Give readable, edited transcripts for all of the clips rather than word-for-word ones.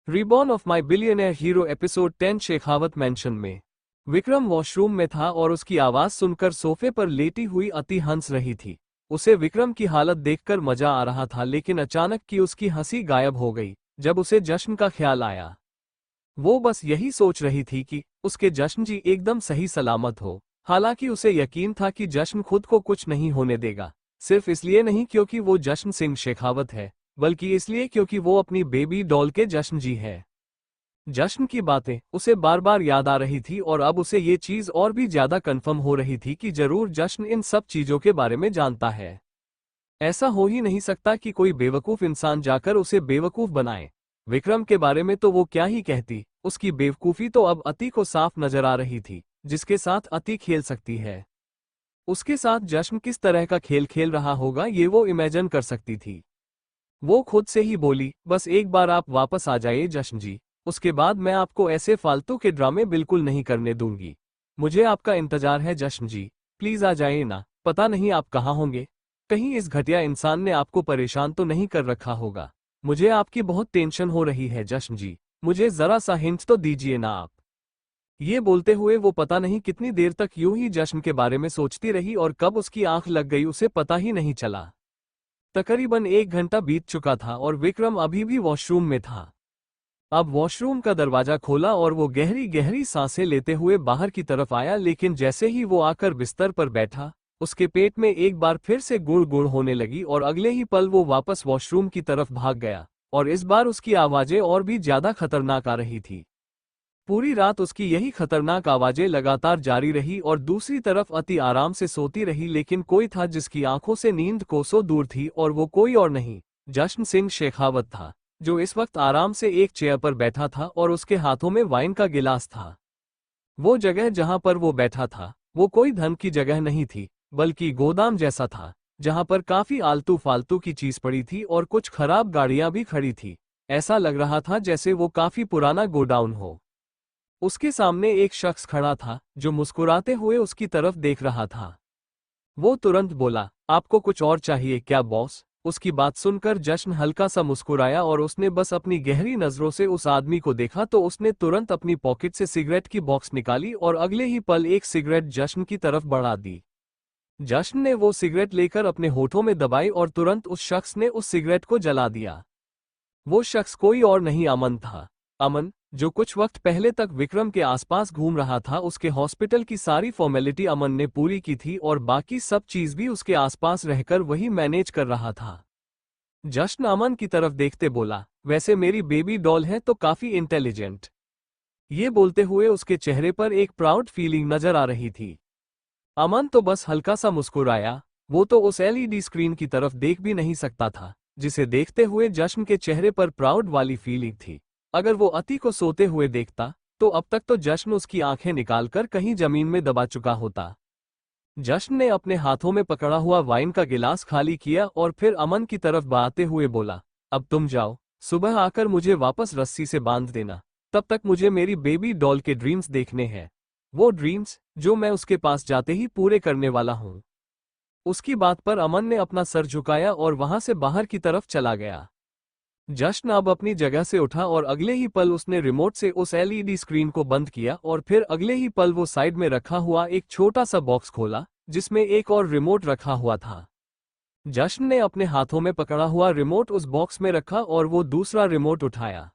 Reborn of my billionaire hero episode 10 Shekhawat mention में Vikram washroom में था और उसकी आवाज सुनकर सोफे पर लेटी हुई अति हंस रही थी। उसे विक्रम की हालत देखकर मजा आ रहा था, लेकिन अचानक की उसकी हंसी गायब हो गई जब उसे जश्न का ख्याल आया। वो बस यही सोच रही थी कि उसके जश्न जी एकदम सही सलामत हो। हालांकि उसे यकीन था कि जश्न खुद को कुछ नहीं होने देगा, सिर्फ इसलिए नहीं क्योंकि वो जश्न सिंह शेखावत है, बल्कि इसलिए क्योंकि वो अपनी बेबी डॉल के जश्न जी है। जश्न की बातें उसे बार बार याद आ रही थी और अब उसे ये चीज और भी ज्यादा कन्फर्म हो रही थी कि जरूर जश्न इन सब चीजों के बारे में जानता है। ऐसा हो ही नहीं सकता कि कोई बेवकूफ इंसान जाकर उसे बेवकूफ बनाए। विक्रम के बारे में तो वो क्या ही कहती, उसकी बेवकूफी तो अब अति को साफ नजर आ रही थी, जिसके साथ अति खेल सकती है। उसके साथ जश्न किस तरह का खेल खेल रहा होगा ये वो इमेजिन कर सकती थी। वो खुद से ही बोली, बस एक बार आप वापस आ जाइए जश्न जी, उसके बाद मैं आपको ऐसे फालतू के ड्रामे बिल्कुल नहीं करने दूंगी। मुझे आपका इंतजार है जश्न जी, प्लीज आ जाइए ना। पता नहीं आप कहाँ होंगे, कहीं इस घटिया इंसान ने आपको परेशान तो नहीं कर रखा होगा। मुझे आपकी बहुत टेंशन हो रही है जश्न जी, मुझे जरा सा हिंट तो दीजिए ना आप। ये बोलते हुए वो पता नहीं कितनी देर तक यूं ही जश्न के बारे में सोचती रही और कब उसकी आंख लग गई उसे पता ही नहीं चला। तकरीबन 1 घंटा बीत चुका था और विक्रम अभी भी वॉशरूम में था। अब वॉशरूम का दरवाजा खोला और वो गहरी गहरी सांसें लेते हुए बाहर की तरफ आया, लेकिन जैसे ही वो आकर बिस्तर पर बैठा, उसके पेट में एक बार फिर से गुड़ गुड़ होने लगी और अगले ही पल वो वापस वॉशरूम की तरफ भाग गया। और इस बार उसकी आवाजें और भी ज्यादा खतरनाक आ रही थी। पूरी रात उसकी यही खतरनाक आवाजें लगातार जारी रही और दूसरी तरफ अति आराम से सोती रही, लेकिन कोई था जिसकी आंखों से नींद कोसों दूर थी और वो कोई और नहीं, जश्न सिंह शेखावत था, जो इस वक्त आराम से एक चेयर पर बैठा था और उसके हाथों में वाइन का गिलास था। वो जगह जहां पर वो बैठा था वो कोई धन की जगह नहीं थी, बल्कि गोदाम जैसा था, जहां पर काफी आलतू फालतू की चीज पड़ी थी और कुछ खराब गाड़ियां भी खड़ी थी। ऐसा लग रहा था जैसे वो काफी पुराना गोडाउन हो। उसके सामने एक शख्स खड़ा था जो मुस्कुराते हुए उसकी तरफ देख रहा था। वो तुरंत बोला, आपको कुछ और चाहिए क्या बॉस? उसकी बात सुनकर जश्न हल्का सा मुस्कुराया और उसने बस अपनी गहरी नजरों से उस आदमी को देखा तो उसने तुरंत अपनी पॉकेट से सिगरेट की बॉक्स निकाली और अगले ही पल एक सिगरेट जश्न की तरफ बढ़ा दी। जश्न ने वो सिगरेट लेकर अपने होठों में दबाई और तुरंत उस शख्स ने उस सिगरेट को जला दिया। वो शख्स कोई और नहीं अमन था। अमन, जो कुछ वक्त पहले तक विक्रम के आसपास घूम रहा था, उसके हॉस्पिटल की सारी फॉर्मेलिटी अमन ने पूरी की थी और बाकी सब चीज भी उसके आसपास रहकर वही मैनेज कर रहा था। जश्न अमन की तरफ देखते बोला, वैसे मेरी बेबी डॉल है तो काफी इंटेलिजेंट। ये बोलते हुए उसके चेहरे पर एक प्राउड फीलिंग नजर आ रही थी। अमन तो बस हल्का सा मुस्कुराया। वो तो उस एलईडी स्क्रीन की तरफ देख भी नहीं सकता था, जिसे देखते हुए जश्न के चेहरे पर प्राउड वाली फीलिंग थी। अगर वो अति को सोते हुए देखता तो अब तक तो जश्न उसकी आंखें निकालकर कहीं जमीन में दबा चुका होता। जश्न ने अपने हाथों में पकड़ा हुआ वाइन का गिलास खाली किया और फिर अमन की तरफ बढ़ाते हुए बोला, अब तुम जाओ, सुबह आकर मुझे वापस रस्सी से बांध देना। तब तक मुझे मेरी बेबी डॉल के ड्रीम्स देखने हैं, वो ड्रीम्स जो मैं उसके पास जाते ही पूरे करने वाला हूँ। उसकी बात पर अमन ने अपना सर झुकाया और वहां से बाहर की तरफ चला गया। जश्न अब अपनी जगह से उठा और अगले ही पल उसने रिमोट से उस एलईडी स्क्रीन को बंद किया और फिर अगले ही पल वो साइड में रखा हुआ एक छोटा सा बॉक्स खोला जिसमें एक और रिमोट रखा हुआ था। जश्न ने अपने हाथों में पकड़ा हुआ रिमोट उस बॉक्स में रखा और वो दूसरा रिमोट उठाया,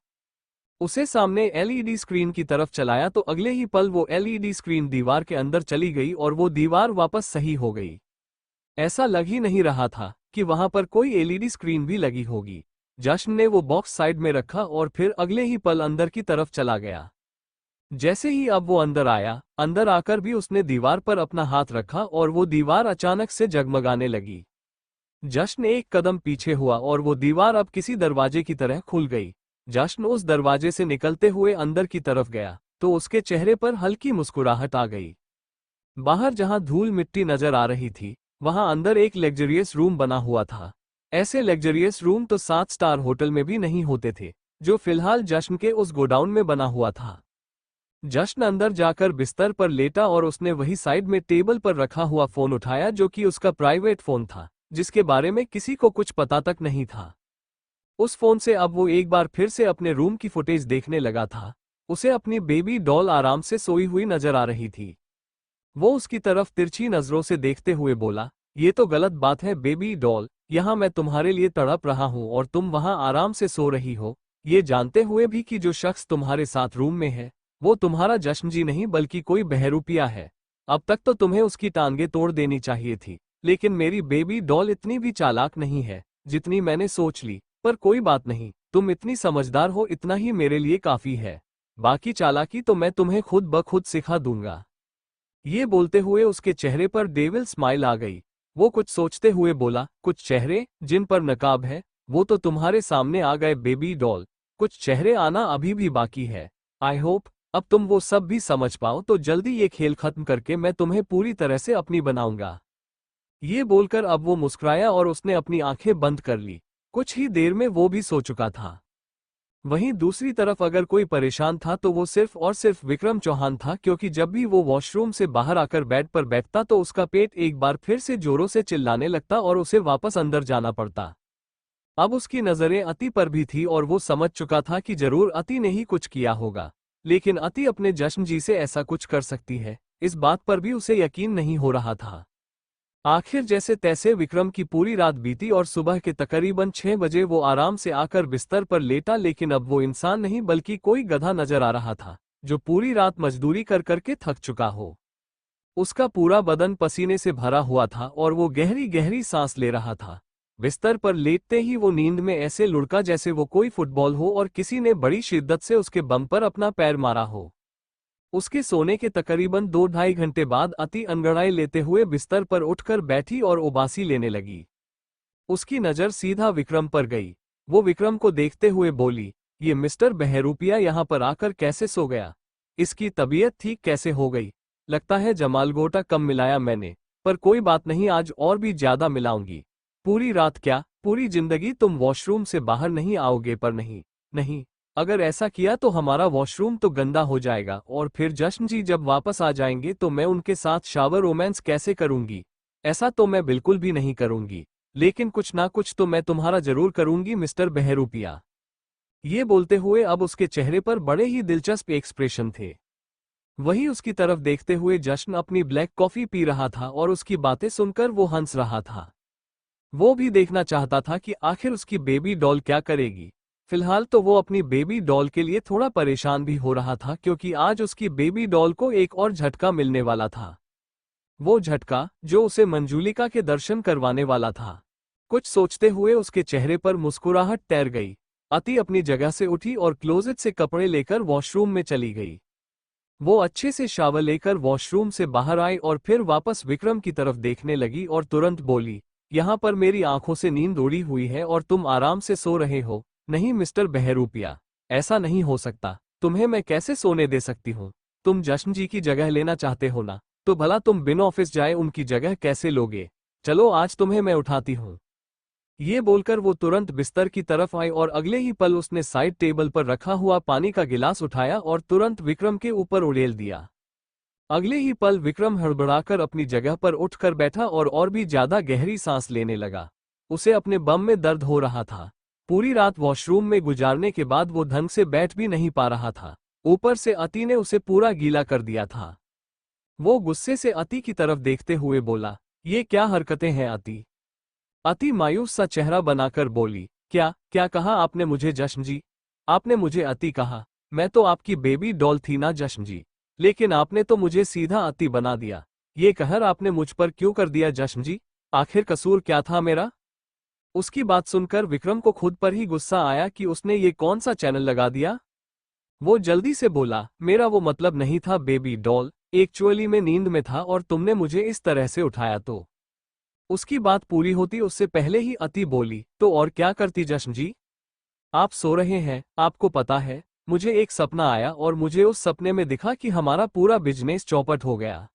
उसे सामने एलईडी स्क्रीन की तरफ चलाया तो अगले ही पल वो एलईडी स्क्रीन दीवार के अंदर चली गई और वो दीवार वापस सही हो गई। ऐसा लग ही नहीं रहा था कि वहां पर कोई एलईडी स्क्रीन भी लगी होगी। जश्न ने वो बॉक्स साइड में रखा और फिर अगले ही पल अंदर की तरफ चला गया। जैसे ही अब वो अंदर आया, अंदर आकर भी उसने दीवार पर अपना हाथ रखा और वो दीवार अचानक से जगमगाने लगी। जश्न एक कदम पीछे हुआ और वो दीवार अब किसी दरवाजे की तरह खुल गई। जश्न उस दरवाजे से निकलते हुए अंदर की तरफ गया तो उसके चेहरे पर हल्की मुस्कुराहट आ गई। बाहर जहां धूल मिट्टी नजर आ रही थी, वहां अंदर एक लग्जरियस रूम बना हुआ था। ऐसे लग्जरियस रूम तो 7 स्टार होटल में भी नहीं होते थे, जो फिलहाल जश्न के उस गोडाउन में बना हुआ था। जश्न अंदर जाकर बिस्तर पर लेटा और उसने वही साइड में टेबल पर रखा हुआ फोन उठाया, जो कि उसका प्राइवेट फोन था, जिसके बारे में किसी को कुछ पता तक नहीं था। उस फोन से अब वो एक बार फिर से अपने रूम की फुटेज देखने लगा था। उसे अपनी बेबी डॉल आराम से सोई हुई नजर आ रही थी। वो उसकी तरफ तिरछी नजरों से देखते हुए बोला, ये तो गलत बात है बेबी डॉल, यहाँ मैं तुम्हारे लिए तड़प रहा हूँ और तुम वहाँ आराम से सो रही हो, ये जानते हुए भी कि जो शख्स तुम्हारे साथ रूम में है वो तुम्हारा जश्न जी नहीं बल्कि कोई बहरूपिया है। अब तक तो तुम्हें उसकी टांगे तोड़ देनी चाहिए थी, लेकिन मेरी बेबी डॉल इतनी भी चालाक नहीं है जितनी मैंने सोच ली। पर कोई बात नहीं, तुम इतनी समझदार हो, इतना ही मेरे लिए काफी है। बाकी चालाकी तो मैं तुम्हें खुद ब खुद सिखा दूंगा। ये बोलते हुए उसके चेहरे पर डेविल स्माइल आ गई। वो कुछ सोचते हुए बोला, कुछ चेहरे जिन पर नकाब है वो तो तुम्हारे सामने आ गए बेबी डॉल, कुछ चेहरे आना अभी भी बाकी है। आई होप अब तुम वो सब भी समझ पाओ, तो जल्दी ये खेल खत्म करके मैं तुम्हें पूरी तरह से अपनी बनाऊंगा। ये बोलकर अब वो मुस्कुराया और उसने अपनी आंखें बंद कर ली। कुछ ही देर में वो भी सो चुका था। वहीं दूसरी तरफ अगर कोई परेशान था तो वो सिर्फ और सिर्फ विक्रम चौहान था, क्योंकि जब भी वो वॉशरूम से बाहर आकर बेड पर बैठता तो उसका पेट एक बार फिर से जोरों से चिल्लाने लगता और उसे वापस अंदर जाना पड़ता। अब उसकी नजरें अति पर भी थी और वो समझ चुका था कि जरूर अति ने ही कुछ किया होगा, लेकिन अति अपने जश्न जी से ऐसा कुछ कर सकती है, इस बात पर भी उसे यकीन नहीं हो रहा था। आखिर जैसे तैसे विक्रम की पूरी रात बीती और सुबह के तकरीबन 6 बजे वो आराम से आकर बिस्तर पर लेटा, लेकिन अब वो इंसान नहीं बल्कि कोई गधा नजर आ रहा था जो पूरी रात मजदूरी कर करके थक चुका हो। उसका पूरा बदन पसीने से भरा हुआ था और वो गहरी गहरी सांस ले रहा था। बिस्तर पर लेटते ही वो नींद में ऐसे लुढ़का जैसे वो कोई फुटबॉल हो और किसी ने बड़ी शिद्दत से उसके बम पर अपना पैर मारा हो। उसके सोने के तकरीबन 2-2.5 घंटे बाद अति अंगड़ाई लेते हुए बिस्तर पर उठकर बैठी और उबासी लेने लगी। उसकी नज़र सीधा विक्रम पर गई। वो विक्रम को देखते हुए बोली, ये मिस्टर बहरूपिया यहाँ पर आकर कैसे सो गया? इसकी तबीयत ठीक कैसे हो गई? लगता है जमालगोटा कम मिलाया मैंने, पर कोई बात नहीं, आज और भी ज्यादा मिलाऊंगी। पूरी रात क्या, पूरी जिंदगी तुम वॉशरूम से बाहर नहीं आओगे? पर नहीं नहीं, अगर ऐसा किया तो हमारा वॉशरूम तो गंदा हो जाएगा और फिर जश्न जी जब वापस आ जाएंगे तो मैं उनके साथ शावर रोमांस कैसे करूंगी? ऐसा तो मैं बिल्कुल भी नहीं करूंगी, लेकिन कुछ ना कुछ तो मैं तुम्हारा जरूर करूंगी मिस्टर बहरूपिया। ये बोलते हुए अब उसके चेहरे पर बड़े ही दिलचस्प एक्सप्रेशन थे। वहीं उसकी तरफ देखते हुए जश्न अपनी ब्लैक कॉफी पी रहा था और उसकी बातें सुनकर वो हंस रहा था। वो भी देखना चाहता था कि आखिर उसकी बेबी डॉल क्या करेगी। फिलहाल तो वो अपनी बेबी डॉल के लिए थोड़ा परेशान भी हो रहा था, क्योंकि आज उसकी बेबी डॉल को एक और झटका मिलने वाला था। वो झटका जो उसे मंजूलिका के दर्शन करवाने वाला था। कुछ सोचते हुए उसके चेहरे पर मुस्कुराहट तैर गई। अति अपनी जगह से उठी और क्लोजेट से कपड़े लेकर वॉशरूम में चली गई। वो अच्छे से शावर लेकर वॉशरूम से बाहर आई और फिर वापस विक्रम की तरफ देखने लगी और तुरंत बोली, यहाँ पर मेरी आंखों से नींद उड़ी हुई है और तुम आराम से सो रहे हो। नहीं मिस्टर बहरूपिया, ऐसा नहीं हो सकता। तुम्हें मैं कैसे सोने दे सकती हूँ? तुम जश्न जी की जगह लेना चाहते हो ना, तो भला तुम बिन ऑफिस जाए उनकी जगह कैसे लोगे? चलो आज तुम्हें मैं उठाती हूँ। ये बोलकर वो तुरंत बिस्तर की तरफ आई और अगले ही पल उसने साइड टेबल पर रखा हुआ पानी का गिलास उठाया और तुरंत विक्रम के ऊपर उड़ेल दिया। अगले ही पल विक्रम हड़बड़ाकर अपनी जगह पर उठकर बैठा और भी ज्यादा गहरी सांस लेने लगा। उसे अपने बम में दर्द हो रहा था। पूरी रात वॉशरूम में गुजारने के बाद वो ढंग से बैठ भी नहीं पा रहा था। ऊपर से अति ने उसे पूरा गीला कर दिया था। वो गुस्से से अति की तरफ देखते हुए बोला, ये क्या हरकतें हैं अति? अति मायूस सा चेहरा बनाकर बोली, क्या क्या कहा आपने मुझे जश्न जी? आपने मुझे अति कहा? मैं तो आपकी बेबी डॉल थी ना जश्न जी, लेकिन आपने तो मुझे सीधा अति बना दिया। ये कहर आपने मुझ पर क्यों कर दिया जश्न जी? आखिर कसूर क्या था मेरा? उसकी बात सुनकर विक्रम को खुद पर ही गुस्सा आया कि उसने ये कौन सा चैनल लगा दिया। वो जल्दी से बोला, मेरा वो मतलब नहीं था बेबी डॉल, एक्चुअली मैं नींद में था और तुमने मुझे इस तरह से उठाया तो। उसकी बात पूरी होती उससे पहले ही अति बोली, तो और क्या करती जश्न जी? आप सो रहे हैं, आपको पता है मुझे एक सपना आया और मुझे उस सपने में दिखा कि हमारा पूरा बिजनेस चौपट हो गया।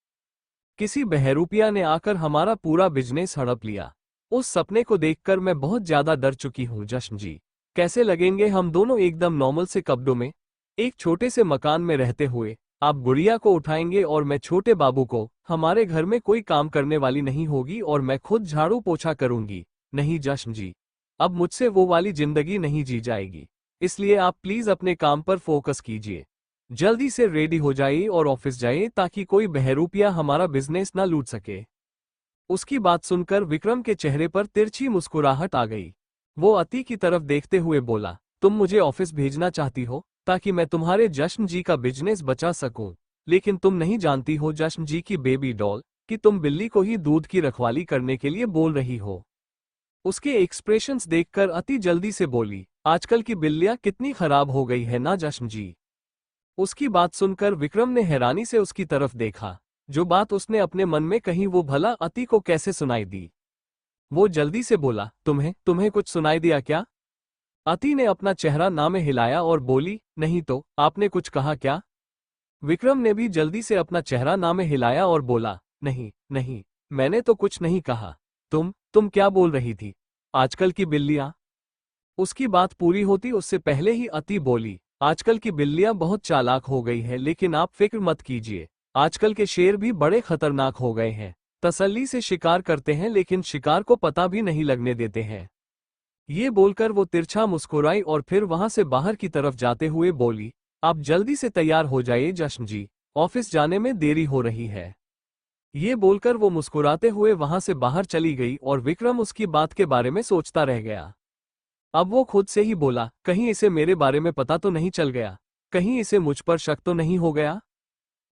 किसी बहरूपिया ने आकर हमारा पूरा बिजनेस हड़प लिया। उस सपने को देखकर मैं बहुत ज्यादा डर चुकी हूँ जश्न जी। कैसे लगेंगे हम दोनों एकदम नॉर्मल से कपड़ों में, एक छोटे से मकान में रहते हुए? आप गुड़िया को उठाएंगे और मैं छोटे बाबू को। हमारे घर में कोई काम करने वाली नहीं होगी और मैं खुद झाड़ू पोछा करूंगी। नहीं जश्न जी, अब मुझसे वो वाली जिंदगी नहीं जी जाएगी, इसलिए आप प्लीज अपने काम पर फोकस कीजिए। जल्दी से रेडी हो जाइए और ऑफिस जाइए ताकि कोई बहरूपिया हमारा बिजनेस ना लूट सके। उसकी बात सुनकर विक्रम के चेहरे पर तिरछी मुस्कुराहट आ गई। वो अति की तरफ देखते हुए बोला, तुम मुझे ऑफिस भेजना चाहती हो ताकि मैं तुम्हारे जश्न जी का बिजनेस बचा सकूं, लेकिन तुम नहीं जानती हो जश्न जी की बेबी डॉल कि तुम बिल्ली को ही दूध की रखवाली करने के लिए बोल रही हो। उसके एक्सप्रेशंस देखकर अति जल्दी से बोली, आजकल की बिल्लियां कितनी खराब हो गई है ना जश्न जी। उसकी बात सुनकर विक्रम ने हैरानी से उसकी तरफ देखा। जो बात उसने अपने मन में कही वो भला अति को कैसे सुनाई दी। वो जल्दी से बोला, तुम्हें तुम्हें कुछ सुनाई दिया क्या? अति ने अपना चेहरा ना में हिलाया और बोली, नहीं तो आपने कुछ कहा क्या? विक्रम ने भी जल्दी से अपना चेहरा ना में हिलाया और बोला, नहीं नहीं, मैंने तो कुछ नहीं कहा। तुम क्या बोल रही थी? आजकल की बिल्लियां? उसकी बात पूरी होती उससे पहले ही अति बोली, आजकल की बिल्लियां बहुत चालाक हो गई है, लेकिन आप फिक्र मत कीजिए, आजकल के शेर भी बड़े खतरनाक हो गए हैं। तसल्ली से शिकार करते हैं लेकिन शिकार को पता भी नहीं लगने देते हैं। ये बोलकर वो तिरछा मुस्कुराई और फिर वहां से बाहर की तरफ जाते हुए बोली, आप जल्दी से तैयार हो जाइए जश्न जी, ऑफिस जाने में देरी हो रही है। ये बोलकर वो मुस्कुराते हुए वहां से बाहर चली गई और विक्रम उसकी बात के बारे में सोचता रह गया। अब वो खुद से ही बोला, कहीं इसे मेरे बारे में पता तो नहीं चल गया, कहीं इसे मुझ पर शक तो नहीं हो गया।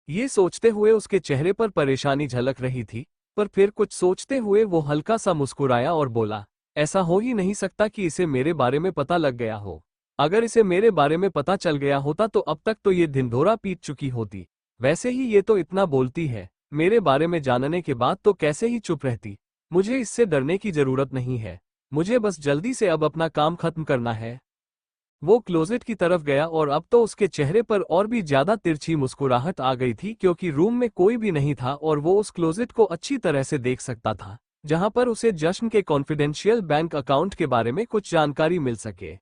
ये सोचते हुए उसके चेहरे पर परेशानी झलक रही थी, पर फिर कुछ सोचते हुए वो हल्का सा मुस्कुराया और बोला, ऐसा हो ही नहीं सकता कि इसे मेरे बारे में पता लग गया हो। अगर इसे मेरे बारे में पता चल गया होता तो अब तक तो ये ढिंढोरा पीट चुकी होती। वैसे ही ये तो इतना बोलती है, मेरे बारे में जानने के बाद तो कैसे ही चुप रहती। मुझे इससे डरने की जरूरत नहीं है, मुझे बस जल्दी से अब अपना काम खत्म करना है। वो क्लोजेट की तरफ गया और अब तो उसके चेहरे पर और भी ज्यादा तिरछी मुस्कुराहट आ गई थी क्योंकि रूम में कोई भी नहीं था और वो उस क्लोजेट को अच्छी तरह से देख सकता था, जहां पर उसे जश्न के कॉन्फिडेंशियल बैंक अकाउंट के बारे में कुछ जानकारी मिल सके।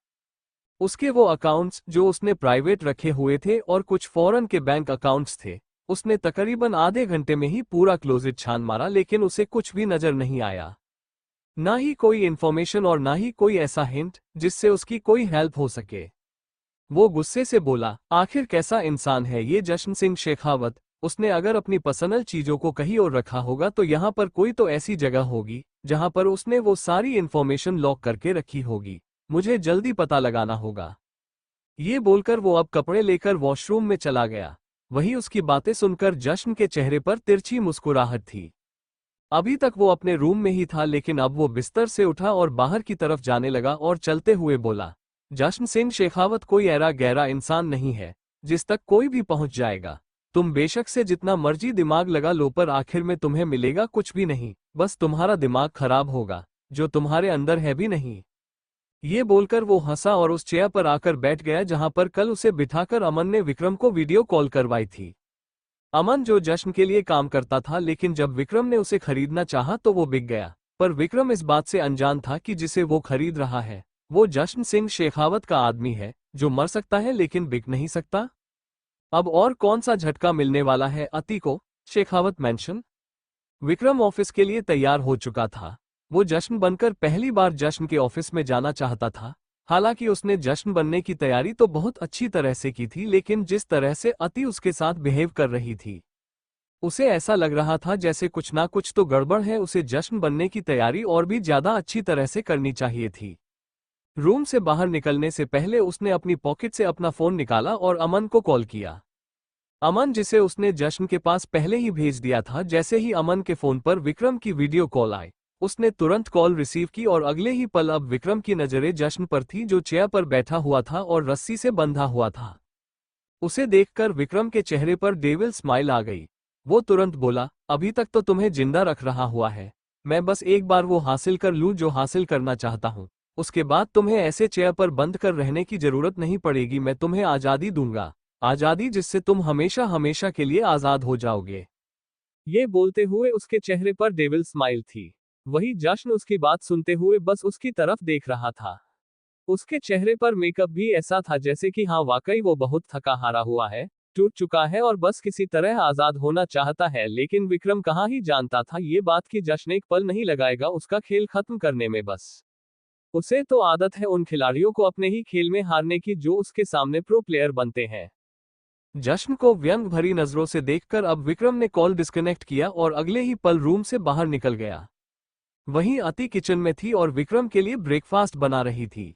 उसके वो अकाउंट्स जो उसने प्राइवेट रखे हुए थे और कुछ फॉरेन के बैंक अकाउंट्स थे। उसने तकरीबन आधे घंटे में ही पूरा क्लोजेट छान मारा लेकिन उसे कुछ भी नजर नहीं आया, ना ही कोई इन्फॉर्मेशन और ना ही कोई ऐसा हिंट जिससे उसकी कोई हेल्प हो सके। वो गुस्से से बोला, आखिर कैसा इंसान है ये जश्न सिंह शेखावत। उसने अगर अपनी पर्सनल चीजों को कहीं और रखा होगा तो यहाँ पर कोई तो ऐसी जगह होगी जहां पर उसने वो सारी इन्फॉर्मेशन लॉक करके रखी होगी। मुझे जल्दी पता लगाना होगा। ये बोलकर वो अब कपड़े लेकर वॉशरूम में चला गया। वहीं उसकी बातें सुनकर जश्न के चेहरे पर तिरछी मुस्कुराहट थी। अभी तक वो अपने रूम में ही था लेकिन अब वो बिस्तर से उठा और बाहर की तरफ जाने लगा और चलते हुए बोला, जश्न सिंह शेखावत कोई ऐरा गहरा इंसान नहीं है जिस तक कोई भी पहुंच जाएगा। तुम बेशक से जितना मर्जी दिमाग लगा लो पर आखिर में तुम्हें मिलेगा कुछ भी नहीं, बस तुम्हारा दिमाग खराब होगा जो तुम्हारे अंदर है भी नहीं। ये बोलकर वो हंसा और उस चेयर पर आकर बैठ गया जहां पर कल उसे बिठाकर अमन ने विक्रम को वीडियो कॉल करवाई थी। अमन जो जश्न के लिए काम करता था लेकिन जब विक्रम ने उसे खरीदना चाहा तो वो बिक गया, पर विक्रम इस बात से अनजान था कि जिसे वो खरीद रहा है वो जश्न सिंह शेखावत का आदमी है जो मर सकता है लेकिन बिक नहीं सकता। अब और कौन सा झटका मिलने वाला है अति को। शेखावत मेंशन। विक्रम ऑफिस के लिए तैयार हो चुका था। वो जश्न बनकर पहली बार जश्न के ऑफिस में जाना चाहता था। हालांकि उसने जश्न बनने की तैयारी तो बहुत अच्छी तरह से की थी लेकिन जिस तरह से अति उसके साथ बिहेव कर रही थी उसे ऐसा लग रहा था जैसे कुछ ना कुछ तो गड़बड़ है। उसे जश्न बनने की तैयारी और भी ज्यादा अच्छी तरह से करनी चाहिए थी। रूम से बाहर निकलने से पहले उसने अपनी पॉकेट से अपना फोन निकाला और अमन को कॉल किया। अमन जिसे उसने जश्न के पास पहले ही भेज दिया था। जैसे ही अमन के फोन पर विक्रम की वीडियो कॉल आई उसने तुरंत कॉल रिसीव की और अगले ही पल अब विक्रम की नजरें जश्न पर थी जो चेयर पर बैठा हुआ था और रस्सी से बंधा हुआ था। उसे देखकर विक्रम के चेहरे पर डेविल स्माइल आ गई। वो तुरंत बोला, अभी तक तो तुम्हें जिंदा रख रहा हुआ है, मैं बस एक बार वो हासिल कर लूं जो हासिल करना चाहता हूं, उसके बाद तुम्हें ऐसे चेयर पर बंद कर रहने की जरूरत नहीं पड़ेगी। मैं तुम्हें आजादी दूंगा, आजादी जिससे तुम हमेशा हमेशा के लिए आजाद हो जाओगे। ये बोलते हुए उसके चेहरे पर डेविल स्माइल थी। वही जश्न उसकी बात सुनते हुए बस उसकी तरफ देख रहा था। उसके चेहरे पर मेकअप भी ऐसा था जैसे कि हाँ वाकई वो बहुत थका हारा हुआ है, टूट चुका है और बस किसी तरह आजाद होना चाहता है। लेकिन विक्रम कहाँ ही जानता था ये बात कि जश्न एक पल नहीं लगाएगा उसका खेल खत्म करने में। बस उसे तो आदत है उन खिलाड़ियों को अपने ही खेल में हारने की जो उसके सामने प्रो प्लेयर बनते हैं। जश्न को व्यंग भरी नजरों से देखकर अब विक्रम ने कॉल डिस्कनेक्ट किया और अगले ही पल रूम से बाहर निकल गया। वहीं अति किचन में थी और विक्रम के लिए ब्रेकफास्ट बना रही थी।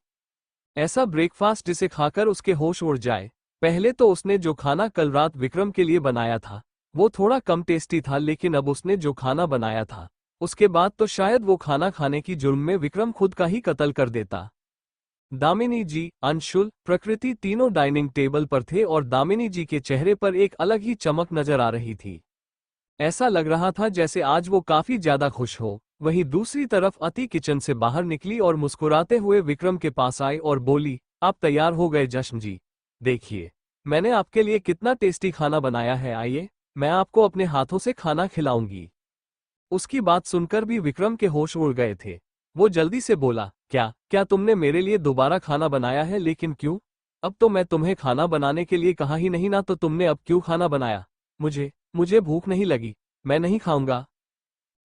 ऐसा ब्रेकफास्ट जिसे खाकर उसके होश उड़ जाए। पहले तो उसने जो खाना कल रात विक्रम के लिए बनाया था वो थोड़ा कम टेस्टी था, लेकिन अब उसने जो खाना बनाया था उसके बाद तो शायद वो खाना खाने की जुर्म में विक्रम खुद का ही कत्ल कर देता। दामिनी जी, अंशुल, प्रकृति तीनों डाइनिंग टेबल पर थे और दामिनी जी के चेहरे पर एक अलग ही चमक नजर आ रही थी। ऐसा लग रहा था जैसे आज वो काफी ज्यादा खुश हो। वहीं दूसरी तरफ अति किचन से बाहर निकली और मुस्कुराते हुए विक्रम के पास आई और बोली, आप तैयार हो गए जश्न जी? देखिए, मैंने आपके लिए कितना टेस्टी खाना बनाया है, आइए मैं आपको अपने हाथों से खाना खिलाऊंगी। उसकी बात सुनकर भी विक्रम के होश उड़ गए थे। वो जल्दी से बोला, क्या क्या तुमने मेरे लिए दोबारा खाना बनाया है? लेकिन क्यों? अब तो मैं तुम्हें खाना बनाने के लिए कहा ही नहीं ना, तो तुमने अब क्यों खाना बनाया? मुझे मुझे भूख नहीं लगी, मैं नहीं खाऊंगा।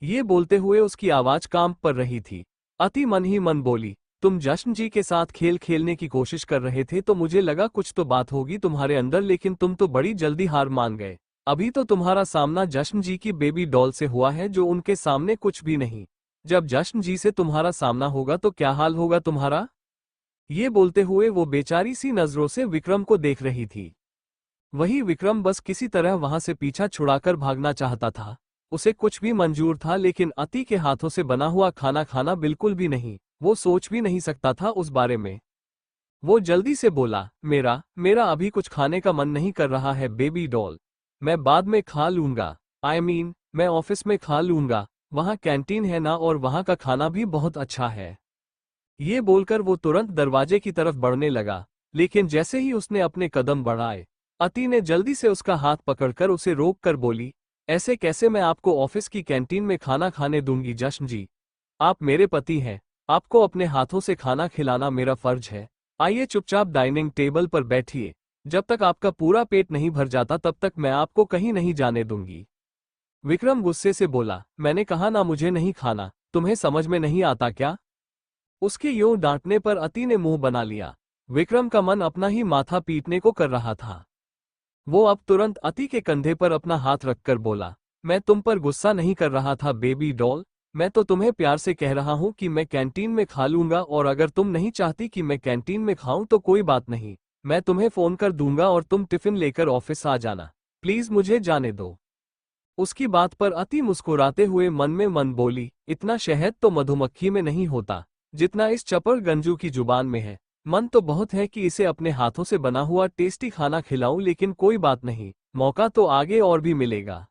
ये बोलते हुए उसकी आवाज कांप पर रही थी। अति मन ही मन बोली, तुम जश्न जी के साथ खेल खेलने की कोशिश कर रहे थे तो मुझे लगा कुछ तो बात होगी तुम्हारे अंदर, लेकिन तुम तो बड़ी जल्दी हार मान गए। अभी तो तुम्हारा सामना जश्न जी की बेबी डॉल से हुआ है जो उनके सामने कुछ भी नहीं। जब जश्न जी से तुम्हारा सामना होगा तो क्या हाल होगा तुम्हारा? ये बोलते हुए वो बेचारी सी नजरों से विक्रम को देख रही थी। वही विक्रम बस किसी तरह वहां से पीछा छुड़ाकर भागना चाहता था। उसे कुछ भी मंजूर था, लेकिन अति के हाथों से बना हुआ खाना खाना बिल्कुल भी नहीं। वो सोच भी नहीं सकता था उस बारे में। वो जल्दी से बोला, मेरा मेरा अभी कुछ खाने का मन नहीं कर रहा है बेबी डॉल। मैं बाद में खा लूंगा। मैं ऑफिस में खा लूंगा, वहाँ कैंटीन है ना और वहाँ का खाना भी बहुत अच्छा है। ये बोलकर वो तुरंत दरवाजे की तरफ बढ़ने लगा, लेकिन जैसे ही उसने अपने कदम बढ़ाए, अति ने जल्दी से उसका हाथ पकड़कर उसे रोक कर बोली, ऐसे कैसे मैं आपको ऑफिस की कैंटीन में खाना खाने दूंगी जश्न जी? आप मेरे पति हैं, आपको अपने हाथों से खाना खिलाना मेरा फर्ज है। आइए चुपचाप डाइनिंग टेबल पर बैठिए। जब तक आपका पूरा पेट नहीं भर जाता तब तक मैं आपको कहीं नहीं जाने दूंगी। विक्रम गुस्से से बोला, मैंने कहा ना मुझे नहीं खाना, तुम्हें समझ में नहीं आता क्या? उसके यूं डांटने पर अति ने मुंह बना लिया। विक्रम का मन अपना ही माथा पीटने को कर रहा था। वो अब तुरंत अति के कंधे पर अपना हाथ रखकर बोला, मैं तुम पर गुस्सा नहीं कर रहा था बेबी डॉल। मैं तो तुम्हें प्यार से कह रहा हूं कि मैं कैंटीन में खा लूंगा, और अगर तुम नहीं चाहती कि मैं कैंटीन में खाऊं तो कोई बात नहीं, मैं तुम्हें फोन कर दूंगा और तुम टिफिन लेकर ऑफिस आ जाना। प्लीज मुझे जाने दो। उसकी बात पर अति मुस्कुराते हुए मन में मन बोली, इतना शहद तो मधुमक्खी में नहीं होता जितना इस चपड़ गंजू की जुबान में है। मन तो बहुत है कि इसे अपने हाथों से बना हुआ टेस्टी खाना खिलाऊं, लेकिन कोई बात नहीं, मौका तो आगे और भी मिलेगा।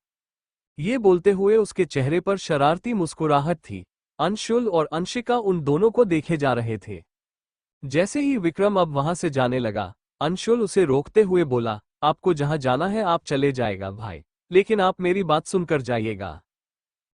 ये बोलते हुए उसके चेहरे पर शरारती मुस्कुराहट थी। अंशुल और अंशिका उन दोनों को देखे जा रहे थे। जैसे ही विक्रम अब वहां से जाने लगा, अंशुल उसे रोकते हुए बोला, आपको जहां जाना है आप चले जाएगा भाई, लेकिन आप मेरी बात सुनकर जाइएगा।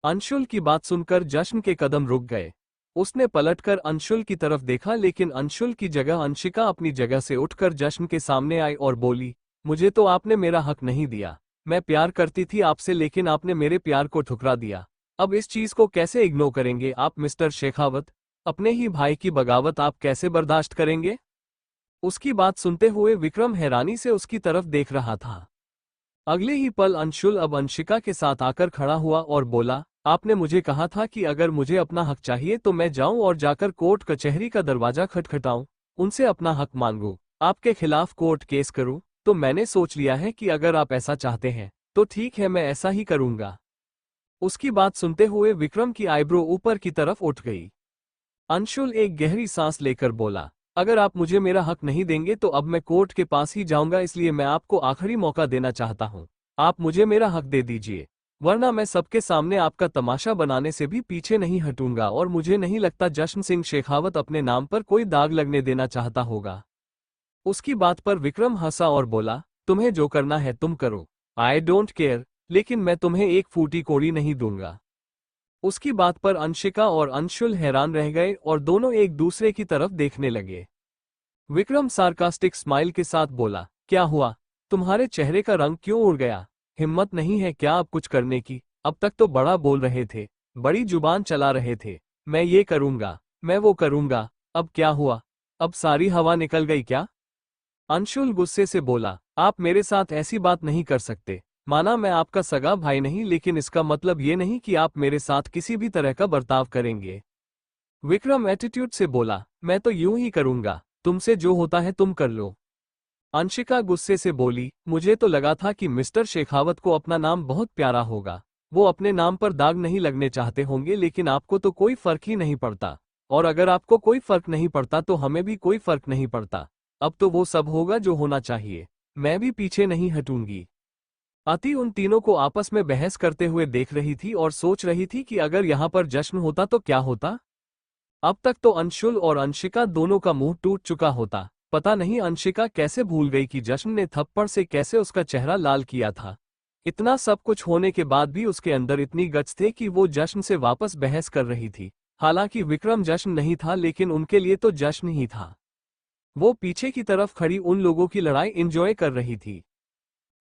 अंशुल की बात सुनकर जश्न के कदम रुक गए। उसने पलटकर अंशुल की तरफ देखा, लेकिन अंशुल की जगह अंशिका अपनी जगह से उठकर जश्न के सामने आई और बोली, मुझे तो आपने मेरा हक नहीं दिया। मैं प्यार करती थी आपसे, लेकिन आपने मेरे प्यार को ठुकरा दिया। अब इस चीज को कैसे इग्नोर करेंगे आप मिस्टर शेखावत? अपने ही भाई की बगावत आप कैसे बर्दाश्त करेंगे? उसकी बात सुनते हुए विक्रम हैरानी से उसकी तरफ देख रहा था। अगले ही पल अंशुल अब अंशिका के साथ आकर खड़ा हुआ और बोला, आपने मुझे कहा था कि अगर मुझे अपना हक चाहिए तो मैं जाऊं और जाकर कोर्ट कचहरी का दरवाजा खटखटाऊं, उनसे अपना हक मांगूं, आपके खिलाफ कोर्ट केस करूं। तो मैंने सोच लिया है कि अगर आप ऐसा चाहते हैं तो ठीक है, मैं ऐसा ही करूंगा। उसकी बात सुनते हुए विक्रम की आईब्रो ऊपर की तरफ उठ गई। अंशुल एक गहरी सांस लेकर बोला, अगर आप मुझे मेरा हक नहीं देंगे तो अब मैं कोर्ट के पास ही जाऊंगा, इसलिए मैं आपको आखिरी मौका देना चाहता हूं। आप मुझे मेरा हक दे दीजिए, वरना मैं सबके सामने आपका तमाशा बनाने से भी पीछे नहीं हटूंगा, और मुझे नहीं लगता जश्न सिंह शेखावत अपने नाम पर कोई दाग लगने देना चाहता होगा। उसकी बात पर विक्रम हंसा और बोला, तुम्हें जो करना है तुम करो, आई डोंट केयर, लेकिन मैं तुम्हें एक फूटी कोड़ी नहीं दूंगा। उसकी बात पर अंशिका और अंशुल हैरान रह गए और दोनों एक दूसरे की तरफ देखने लगे। विक्रम सार्कास्टिक स्माइल के साथ बोला, क्या हुआ? तुम्हारे चेहरे का रंग क्यों उड़ गया? हिम्मत नहीं है क्या अब कुछ करने की? अब तक तो बड़ा बोल रहे थे, बड़ी जुबान चला रहे थे, मैं ये करूंगा, मैं वो करूंगा, अब क्या हुआ? अब सारी हवा निकल गई क्या? अंशुल गुस्से से बोला, आप मेरे साथ ऐसी बात नहीं कर सकते। माना मैं आपका सगा भाई नहीं, लेकिन इसका मतलब ये नहीं कि आप मेरे साथ किसी भी तरह का बर्ताव करेंगे। विक्रम एटीट्यूड से बोला, मैं तो यूं ही करूंगा, तुमसे जो होता है तुम कर लो। अंशिका गुस्से से बोली, मुझे तो लगा था कि मिस्टर शेखावत को अपना नाम बहुत प्यारा होगा। वो अपने नाम पर दाग नहीं लगने चाहते होंगे, लेकिन आपको तो कोई फर्क ही नहीं पड़ता। और अगर आपको कोई फर्क नहीं पड़ता तो हमें भी कोई फर्क नहीं पड़ता। अब तो वो सब होगा जो होना चाहिए। मैं भी पीछे नहीं हटूंगी। अति उन तीनों को आपस में बहस करते हुए देख रही थी और सोच रही थी कि अगर यहाँ पर जश्न होता तो क्या होता। अब तक तो अंशुल और अंशिका दोनों का मुंह टूट चुका होता। पता नहीं अंशिका कैसे भूल गई कि जश्न ने थप्पड़ से कैसे उसका चेहरा लाल किया था। इतना सब कुछ होने के बाद भी उसके अंदर इतनी गट्स थे कि वो जश्न से वापस बहस कर रही थी। हालांकि विक्रम जश्न नहीं था, लेकिन उनके लिए तो जश्न ही था। वो पीछे की तरफ खड़ी उन लोगों की लड़ाई एंजॉय कर रही थी।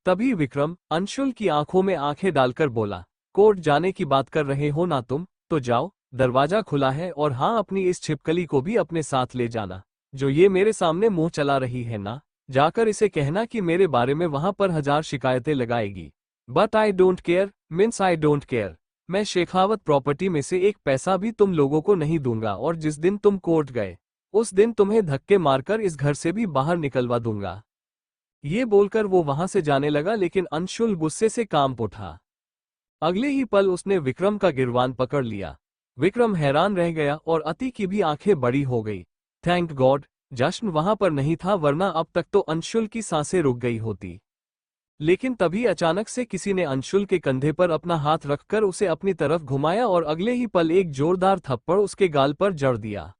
तभी विक्रम अंशुल की आंखों में आंखें डालकर बोला, कोर्ट जाने की बात कर रहे हो ना तुम? तो जाओ, दरवाजा खुला है। और हाँ, अपनी इस छिपकली को भी अपने साथ ले जाना, जो ये मेरे सामने मुंह चला रही है ना। जाकर इसे कहना कि मेरे बारे में वहां पर 1000 शिकायतें लगाएगी। But I don't care, means I don't care. मैं शेखावत प्रॉपर्टी में से एक पैसा भी तुम लोगों को नहीं दूंगा, और जिस दिन तुम कोर्ट गए उस दिन तुम्हें धक्के मारकर इस घर से भी बाहर निकलवा दूंगा। ये बोलकर वो वहां से जाने लगा, लेकिन अंशुल गुस्से से कांप उठा। अगले ही पल उसने विक्रम का गिरवान पकड़ लिया। विक्रम हैरान रह गया और अति की भी आंखें बड़ी हो गई। थैंक गॉड जश्न वहां पर नहीं था, वरना अब तक तो अंशुल की सांसें रुक गई होती। लेकिन तभी अचानक से किसी ने अंशुल के कंधे पर अपना हाथ रखकर उसे अपनी तरफ घुमाया और अगले ही पल एक जोरदार थप्पड़ उसके गाल पर जड़ दिया।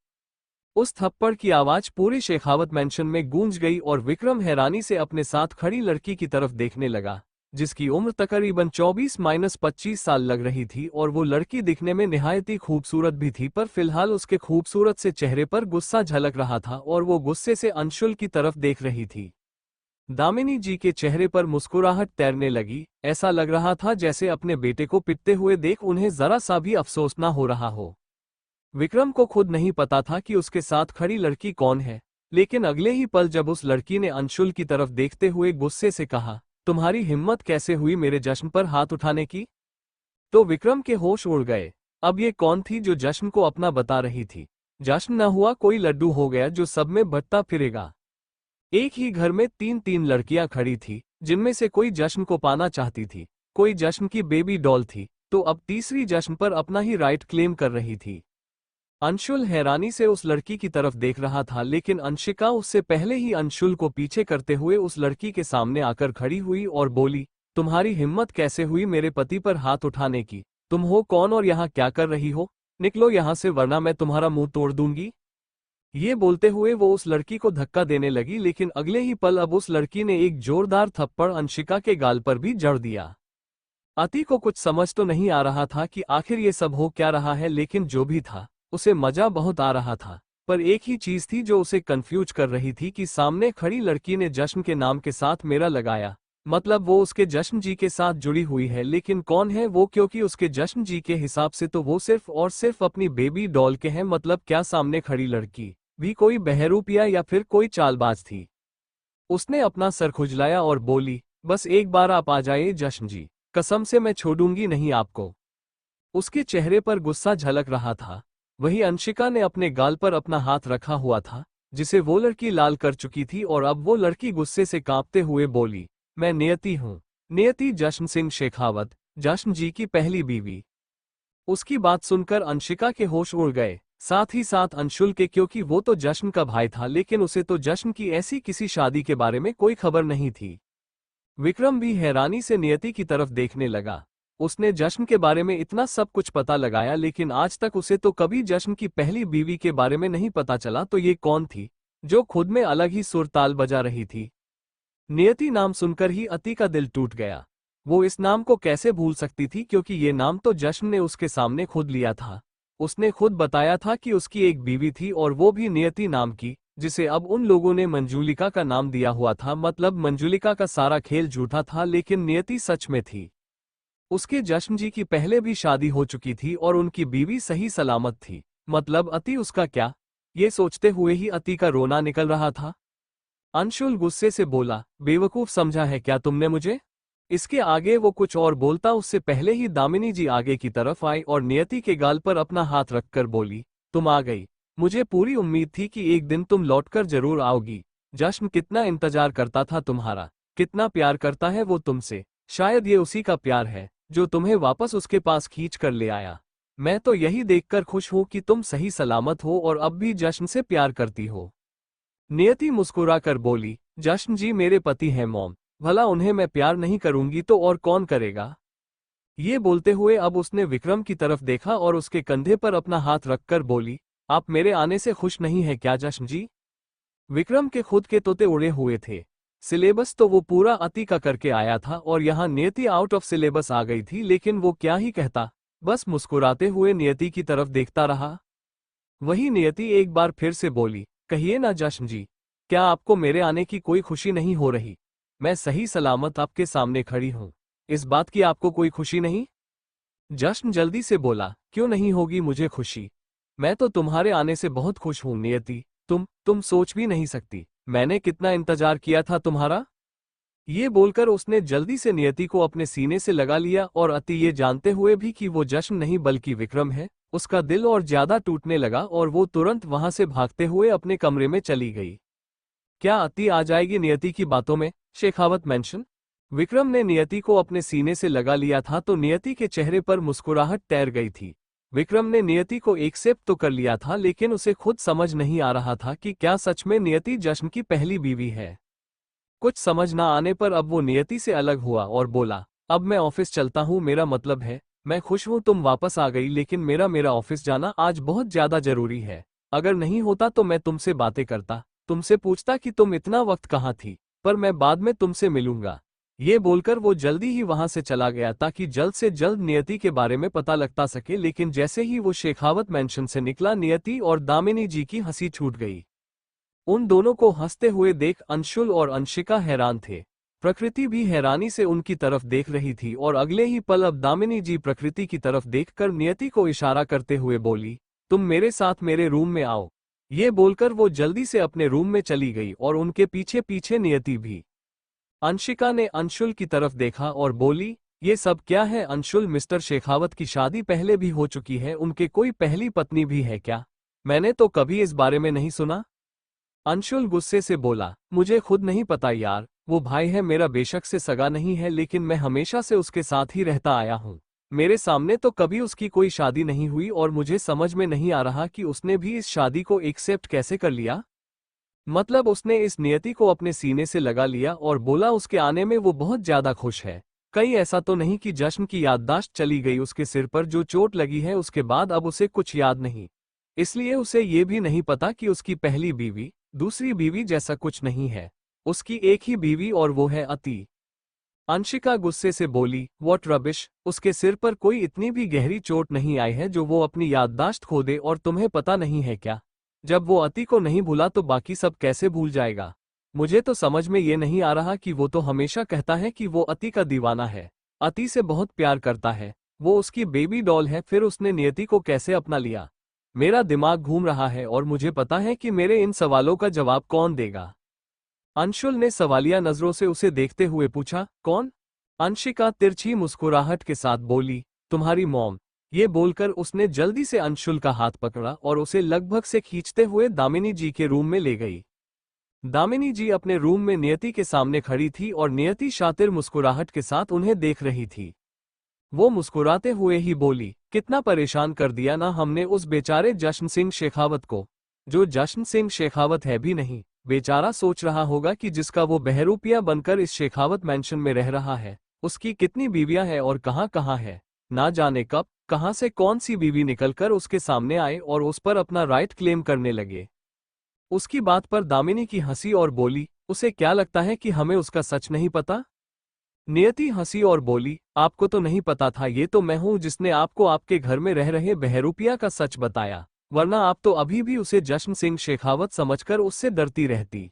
उस थप्पड़ की आवाज पूरे शेखावत मैंशन में गूंज गई और विक्रम हैरानी से अपने साथ खड़ी लड़की की तरफ देखने लगा, जिसकी उम्र तकरीबन 24-25 साल लग रही थी। और वो लड़की दिखने में निहायत ही खूबसूरत भी थी, पर फिलहाल उसके खूबसूरत से चेहरे पर गुस्सा झलक रहा था और वो गुस्से से अंशुल की तरफ देख रही थी। दामिनी जी के चेहरे पर मुस्कुराहट तैरने लगी। ऐसा लग रहा था जैसे अपने बेटे को पिटते हुए देख उन्हें जरा सा भी अफसोस न हो रहा हो। विक्रम को खुद नहीं पता था कि उसके साथ खड़ी लड़की कौन है, लेकिन अगले ही पल जब उस लड़की ने अंशुल की तरफ देखते हुए गुस्से से कहा, तुम्हारी हिम्मत कैसे हुई मेरे जश्न पर हाथ उठाने की? तो विक्रम के होश उड़ गए। अब ये कौन थी जो जश्न को अपना बता रही थी? जश्न न हुआ कोई लड्डू हो गया जो सब में बंटता फिरेगा। एक ही घर में 3-3 लड़कियां खड़ी थी, जिनमें से कोई जश्न को पाना चाहती थी, कोई जश्न की बेबी डॉल थी, तो अब तीसरी जश्न पर अपना ही राइट क्लेम कर रही थी। अंशुल हैरानी से उस लड़की की तरफ देख रहा था, लेकिन अंशिका उससे पहले ही अंशुल को पीछे करते हुए उस लड़की के सामने आकर खड़ी हुई और बोली, तुम्हारी हिम्मत कैसे हुई मेरे पति पर हाथ उठाने की? तुम हो कौन और यहाँ क्या कर रही हो? निकलो यहाँ से, वरना मैं तुम्हारा मुंह तोड़ दूंगी। ये बोलते हुए वो उस लड़की को धक्का देने लगी, लेकिन अगले ही पल अब उस लड़की ने एक जोरदार थप्पड़ अंशिका के गाल पर भी जड़ दिया। अति को कुछ समझ तो नहीं आ रहा था कि आखिर ये सब हो क्या रहा है, लेकिन जो भी था उसे मजा बहुत आ रहा था। पर एक ही चीज थी जो उसे कंफ्यूज कर रही थी कि सामने खड़ी लड़की ने जश्न के नाम के साथ मेरा लगाया, मतलब वो उसके जश्न जी के साथ जुड़ी हुई है। लेकिन कौन है वो? क्योंकि उसके जश्न जी के हिसाब से तो वो सिर्फ और सिर्फ अपनी बेबी डॉल के हैं। मतलब क्या सामने खड़ी लड़की भी कोई बहरूपिया या फिर कोई चालबाज थी? उसने अपना सर खुजलाया और बोली, बस एक बार आप आ जाइए जश्न जी, कसम से मैं छोड़ूंगी नहीं आपको। उसके चेहरे पर गुस्सा झलक रहा था। वही अंशिका ने अपने गाल पर अपना हाथ रखा हुआ था, जिसे वो लड़की लाल कर चुकी थी, और अब वो लड़की गुस्से से कांपते हुए बोली, मैं नियति हूँ, नियति जश्न सिंह शेखावत, जश्न जी की पहली बीवी। उसकी बात सुनकर अंशिका के होश उड़ गए, साथ ही साथ अंशुल के, क्योंकि वो तो जश्न का भाई था, लेकिन उसे तो जश्न की ऐसी किसी शादी के बारे में कोई खबर नहीं थी। विक्रम भी हैरानी से नियति की तरफ देखने लगा। उसने जश्न के बारे में इतना सब कुछ पता लगाया, लेकिन आज तक उसे तो कभी जश्न की पहली बीवी के बारे में नहीं पता चला। तो ये कौन थी जो खुद में अलग ही सुर ताल बजा रही थी? नियति नाम सुनकर ही अति का दिल टूट गया। वो इस नाम को कैसे भूल सकती थी, क्योंकि ये नाम तो जश्न ने उसके सामने खुद लिया था। उसने खुद बताया था कि उसकी एक बीवी थी, और वो भी नियति नाम की, जिसे अब उन लोगों ने मंजुलिका का नाम दिया हुआ था। मतलब मंजुलिका का सारा खेल झूठा था, लेकिन नियति सच में थी। उसके जश्न जी की पहले भी शादी हो चुकी थी और उनकी बीवी सही सलामत थी। मतलब अति उसका क्या? ये सोचते हुए ही अति का रोना निकल रहा था। अंशुल गुस्से से बोला, बेवकूफ समझा है क्या तुमने मुझे? इसके आगे वो कुछ और बोलता उससे पहले ही दामिनी जी आगे की तरफ आई और नियति के गाल पर अपना हाथ रखकर बोली, तुम आ गई। मुझे पूरी उम्मीद थी कि एक दिन तुम लौटकर जरूर आओगी। जश्न कितना इंतजार करता था तुम्हारा, कितना प्यार करता है वो तुमसे। शायद ये उसी का प्यार है जो तुम्हें वापस उसके पास खींच कर ले आया। मैं तो यही देखकर खुश हूं कि तुम सही सलामत हो और अब भी जश्न से प्यार करती हो। नियति मुस्कुराकर बोली, जश्न जी मेरे पति हैं मॉम, भला उन्हें मैं प्यार नहीं करूंगी तो और कौन करेगा? ये बोलते हुए अब उसने विक्रम की तरफ देखा और उसके कंधे पर अपना हाथ रखकर बोली, आप मेरे आने से खुश नहीं है क्या जश्न जी? विक्रम के खुद के तोते उड़े हुए थे। सिलेबस तो वो पूरा अति का करके आया था और यहाँ नियति आउट ऑफ सिलेबस आ गई थी, लेकिन वो क्या ही कहता, बस मुस्कुराते हुए नियति की तरफ देखता रहा। वही नियति एक बार फिर से बोली, कहिए ना जश्न जी, क्या आपको मेरे आने की कोई खुशी नहीं हो रही? मैं सही सलामत आपके सामने खड़ी हूं, इस बात की आपको कोई खुशी नहीं? जश्न जल्दी से बोला, क्यों नहीं होगी मुझे खुशी? मैं तो तुम्हारे आने से बहुत खुश हूं नियति। तुम सोच भी नहीं सकती मैंने कितना इंतजार किया था तुम्हारा। ये बोलकर उसने जल्दी से नियति को अपने सीने से लगा लिया और अति ये जानते हुए भी कि वो जश्न नहीं बल्कि विक्रम है, उसका दिल और ज्यादा टूटने लगा और वो तुरंत वहां से भागते हुए अपने कमरे में चली गई। क्या अति आ जाएगी नियति की बातों में? शेखावत मेंशन। विक्रम ने नियति को अपने सीने से लगा लिया था तो नियति के चेहरे पर मुस्कुराहट तैर गई थी। विक्रम ने नियति को एक्सेप्ट तो कर लिया था, लेकिन उसे खुद समझ नहीं आ रहा था कि क्या सच में नियति जश्न की पहली बीवी है। कुछ समझ ना आने पर अब वो नियति से अलग हुआ और बोला, अब मैं ऑफिस चलता हूँ, मेरा मतलब है मैं खुश हूँ तुम वापस आ गई, लेकिन मेरा ऑफिस जाना आज बहुत ज्यादा जरूरी है। अगर नहीं होता तो मैं तुमसे बातें करता, तुमसे पूछता कि तुम इतना वक्त कहाँ थी, पर मैं बाद में तुमसे मिलूंगा। ये बोलकर वो जल्दी ही वहां से चला गया ताकि जल्द से जल्द नियति के बारे में पता लगता सके, लेकिन जैसे ही वो शेखावत मेंशन से निकला नियति और दामिनी जी की हंसी छूट गई। उन दोनों को हंसते हुए देख अंशुल और अंशिका हैरान थे। प्रकृति भी हैरानी से उनकी तरफ देख रही थी और अगले ही पल अब दामिनी जी प्रकृति की तरफ देखकर नियति को इशारा करते हुए बोली, तुम मेरे साथ मेरे रूम में आओ। ये बोलकर वो जल्दी से अपने रूम में चली गई और उनके पीछे पीछे नियति भी। अंशिका ने अंशुल की तरफ देखा और बोली, ये सब क्या है अंशुल? मिस्टर शेखावत की शादी पहले भी हो चुकी है, उनके कोई पहली पत्नी भी है क्या? मैंने तो कभी इस बारे में नहीं सुना। अंशुल गुस्से से बोला, मुझे खुद नहीं पता यार, वो भाई है मेरा, बेशक से सगा नहीं है, लेकिन मैं हमेशा से उसके साथ ही रहता आया हूँ। मेरे सामने तो कभी उसकी कोई शादी नहीं हुई और मुझे समझ में नहीं आ रहा कि उसने भी इस शादी को एक्सेप्ट कैसे कर लिया। मतलब उसने इस नियति को अपने सीने से लगा लिया और बोला उसके आने में वो बहुत ज्यादा खुश है। कहीं ऐसा तो नहीं कि जश्न की याददाश्त चली गई, उसके सिर पर जो चोट लगी है उसके बाद अब उसे कुछ याद नहीं, इसलिए उसे ये भी नहीं पता कि उसकी पहली बीवी दूसरी बीवी जैसा कुछ नहीं है, उसकी एक ही बीवी और वो है अति। अंशिका गुस्से से बोली, व्हाट रबिश, उसके सिर पर कोई इतनी भी गहरी चोट नहीं आई है जो वो अपनी याददाश्त खो दे, और तुम्हें पता नहीं है क्या, जब वो अति को नहीं भूला तो बाकी सब कैसे भूल जाएगा? मुझे तो समझ में ये नहीं आ रहा कि वो तो हमेशा कहता है कि वो अति का दीवाना है, अति से बहुत प्यार करता है, वो उसकी बेबी डॉल है, फिर उसने नियति को कैसे अपना लिया? मेरा दिमाग घूम रहा है और मुझे पता है कि मेरे इन सवालों का जवाब कौन देगा। अंशुल ने सवालिया नजरों से उसे देखते हुए पूछा, कौन? अंशिका तिरछी मुस्कुराहट के साथ बोली, तुम्हारी मॉम। ये बोलकर उसने जल्दी से अंशुल का हाथ पकड़ा और उसे लगभग से खींचते हुए दामिनी जी के रूम में ले गई। दामिनी जी अपने रूम में नियति के सामने खड़ी थी और नियति शातिर मुस्कुराहट के साथ उन्हें देख रही थी। वो मुस्कुराते हुए ही बोली, कितना परेशान कर दिया ना हमने उस बेचारे जश्न सिंह शेखावत को, जो जश्न सिंह शेखावत है भी नहीं। बेचारा सोच रहा होगा कि जिसका वो बहरूपिया बनकर इस शेखावत मैंशन में रह रहा है, उसकी कितनी बीवियां हैं और कहाँ कहाँ है। ना जाने कब कहाँ से कौन सी बीवी निकलकर उसके सामने आए और उस पर अपना राइट क्लेम करने लगे। उसकी बात पर दामिनी की हंसी और बोली, उसे क्या लगता है कि हमें उसका सच नहीं पता? नियति हंसी और बोली, आपको तो नहीं पता था, ये तो मैं हूं जिसने आपको आपके घर में रह रहे बहरूपिया का सच बताया, वरना आप तो अभी भी उसे जश्न सिंह शेखावत समझकर उससे डरती रहती।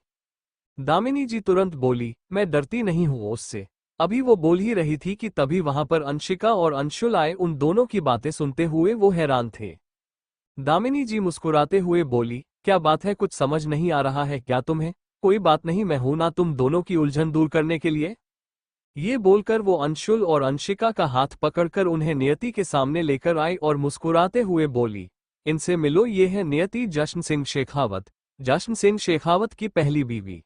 दामिनी जी तुरंत बोली, मैं डरती नहीं हूं उससे। अभी वो बोल ही रही थी कि तभी वहां पर अंशिका और अंशुल आए। उन दोनों की बातें सुनते हुए वो हैरान थे। दामिनी जी मुस्कुराते हुए बोली, क्या बात है, कुछ समझ नहीं आ रहा है क्या तुम्हें? कोई बात नहीं, मैं हूं ना तुम दोनों की उलझन दूर करने के लिए। ये बोलकर वो अंशुल और अंशिका का हाथ पकड़कर उन्हें नियति के सामने लेकर आई और मुस्कुराते हुए बोली, इनसे मिलो, ये है नियति, जश्न सिंह शेखावत, जश्न सिंह शेखावत की पहली बीवी।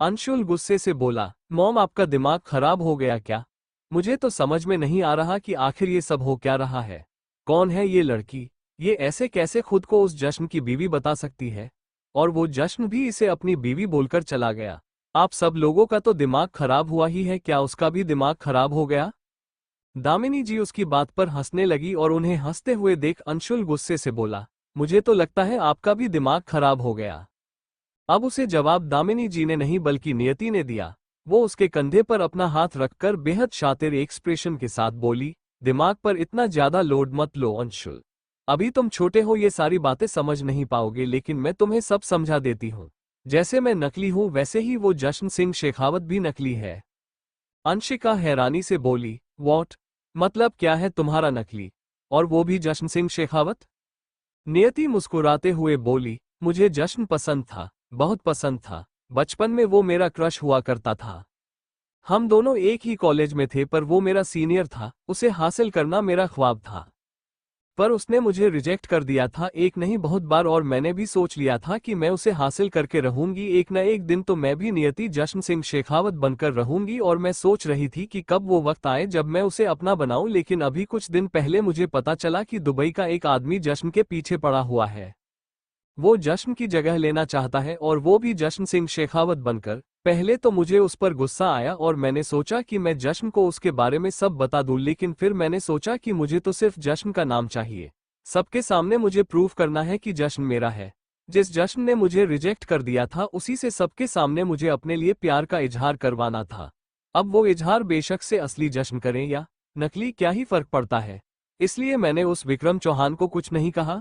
अंशुल गुस्से से बोला, मॉम आपका दिमाग खराब हो गया क्या? मुझे तो समझ में नहीं आ रहा कि आखिर ये सब हो क्या रहा है। कौन है ये लड़की? ये ऐसे कैसे खुद को उस जश्न की बीवी बता सकती है? और वो जश्न भी इसे अपनी बीवी बोलकर चला गया। आप सब लोगों का तो दिमाग खराब हुआ ही है, क्या उसका भी दिमाग खराब हो गया? दामिनी जी उसकी बात पर हंसने लगी और उन्हें हंसते हुए देख अंशुल गुस्से से बोला, मुझे तो लगता है आपका भी दिमाग खराब हो गया। अब उसे जवाब दामिनी जी ने नहीं बल्कि नियति ने दिया। वो उसके कंधे पर अपना हाथ रखकर बेहद शातिर एक्सप्रेशन के साथ बोली, दिमाग पर इतना ज्यादा लोड मत लो अंशुल। अभी तुम छोटे हो, ये सारी बातें समझ नहीं पाओगे, लेकिन मैं तुम्हें सब समझा देती हूँ। जैसे मैं नकली हूँ वैसे ही वो जश्न सिंह शेखावत भी नकली है। अंशिका हैरानी से बोली, वॉट? मतलब क्या है तुम्हारा नकली? और वो भी जश्न सिंह शेखावत? नियति मुस्कुराते हुए बोली, मुझे जश्न पसंद था, बहुत पसंद था। बचपन में वो मेरा क्रश हुआ करता था। हम दोनों एक ही कॉलेज में थे, पर वो मेरा सीनियर था, उसे हासिल करना मेरा ख्वाब था। पर उसने मुझे रिजेक्ट कर दिया था, एक नहीं बहुत बार, और मैंने भी सोच लिया था कि मैं उसे हासिल करके रहूंगी, एक न एक दिन तो मैं भी नियति जश्न सिंह शेखावत बनकर रहूंगी। और मैं सोच रही थी कि कब वो वक्त आए जब मैं उसे अपना बनाऊं, लेकिन अभी कुछ दिन पहले मुझे पता चला कि दुबई का एक आदमी जश्न के पीछे पड़ा हुआ है। वो जश्न की जगह लेना चाहता है, और वो भी जश्न सिंह शेखावत बनकर। पहले तो मुझे उस पर गुस्सा आया और मैंने सोचा कि मैं जश्न को उसके बारे में सब बता दूं, लेकिन फिर मैंने सोचा कि मुझे तो सिर्फ जश्न का नाम चाहिए। सबके सामने मुझे प्रूफ करना है कि जश्न मेरा है। जिस जश्न ने मुझे रिजेक्ट कर दिया था, उसी से सबके सामने मुझे अपने लिए प्यार का इजहार करवाना था। अब वो इजहार बेशक से असली जश्न करें या नकली, क्या ही फर्क पड़ता है। इसलिए मैंने उस विक्रम चौहान को कुछ नहीं कहा।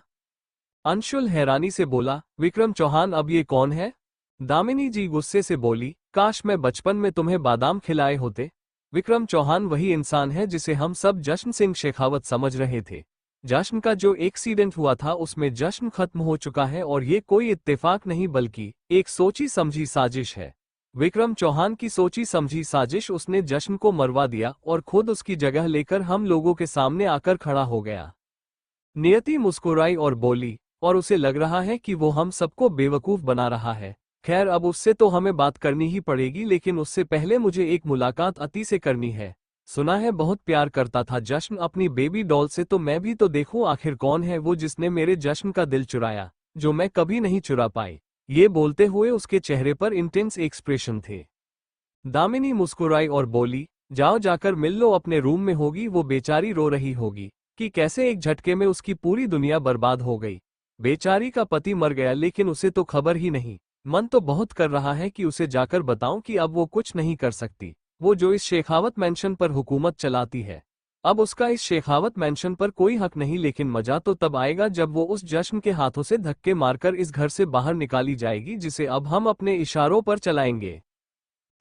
अंशुल हैरानी से बोला, विक्रम चौहान, अब ये कौन है? दामिनी जी गुस्से से बोली, काश मैं बचपन में तुम्हें बादाम खिलाए होते। विक्रम चौहान वही इंसान है जिसे हम सब जश्न सिंह शेखावत समझ रहे थे। जश्न का जो एक्सीडेंट हुआ था उसमें जश्न खत्म हो चुका है, और ये कोई इत्तेफाक नहीं बल्कि एक सोची समझी साजिश है। विक्रम चौहान की सोची समझी साजिश, उसने जश्न को मरवा दिया और खुद उसकी जगह लेकर हम लोगों के सामने आकर खड़ा हो गया। नियति मुस्कुराई और बोली, और उसे लग रहा है कि वो हम सबको बेवकूफ बना रहा है। खैर, अब उससे तो हमें बात करनी ही पड़ेगी, लेकिन उससे पहले मुझे एक मुलाकात अति से करनी है। सुना है बहुत प्यार करता था जश्न अपनी बेबी डॉल से, तो मैं भी तो देखूं आखिर कौन है वो जिसने मेरे जश्न का दिल चुराया, जो मैं कभी नहीं चुरा पाई। ये बोलते हुए उसके चेहरे पर इंटेंस एक्सप्रेशन थे। दामिनी मुस्कुराई और बोली, जाओ जाकर मिल लो, अपने रूम में होगी, वो बेचारी रो रही होगी कि कैसे एक झटके में उसकी पूरी दुनिया बर्बाद हो गई। बेचारी का पति मर गया, लेकिन उसे तो खबर ही नहीं। मन तो बहुत कर रहा है कि उसे जाकर बताऊं कि अब वो कुछ नहीं कर सकती, वो जो इस शेखावत मैंशन पर हुकूमत चलाती है। अब उसका इस शेखावत मैंशन पर कोई हक नहीं, लेकिन मजा तो तब आएगा जब वो उस जश्न के हाथों से धक्के मारकर इस घर से बाहर निकाली जाएगी, जिसे अब हम अपने इशारों पर चलाएंगे।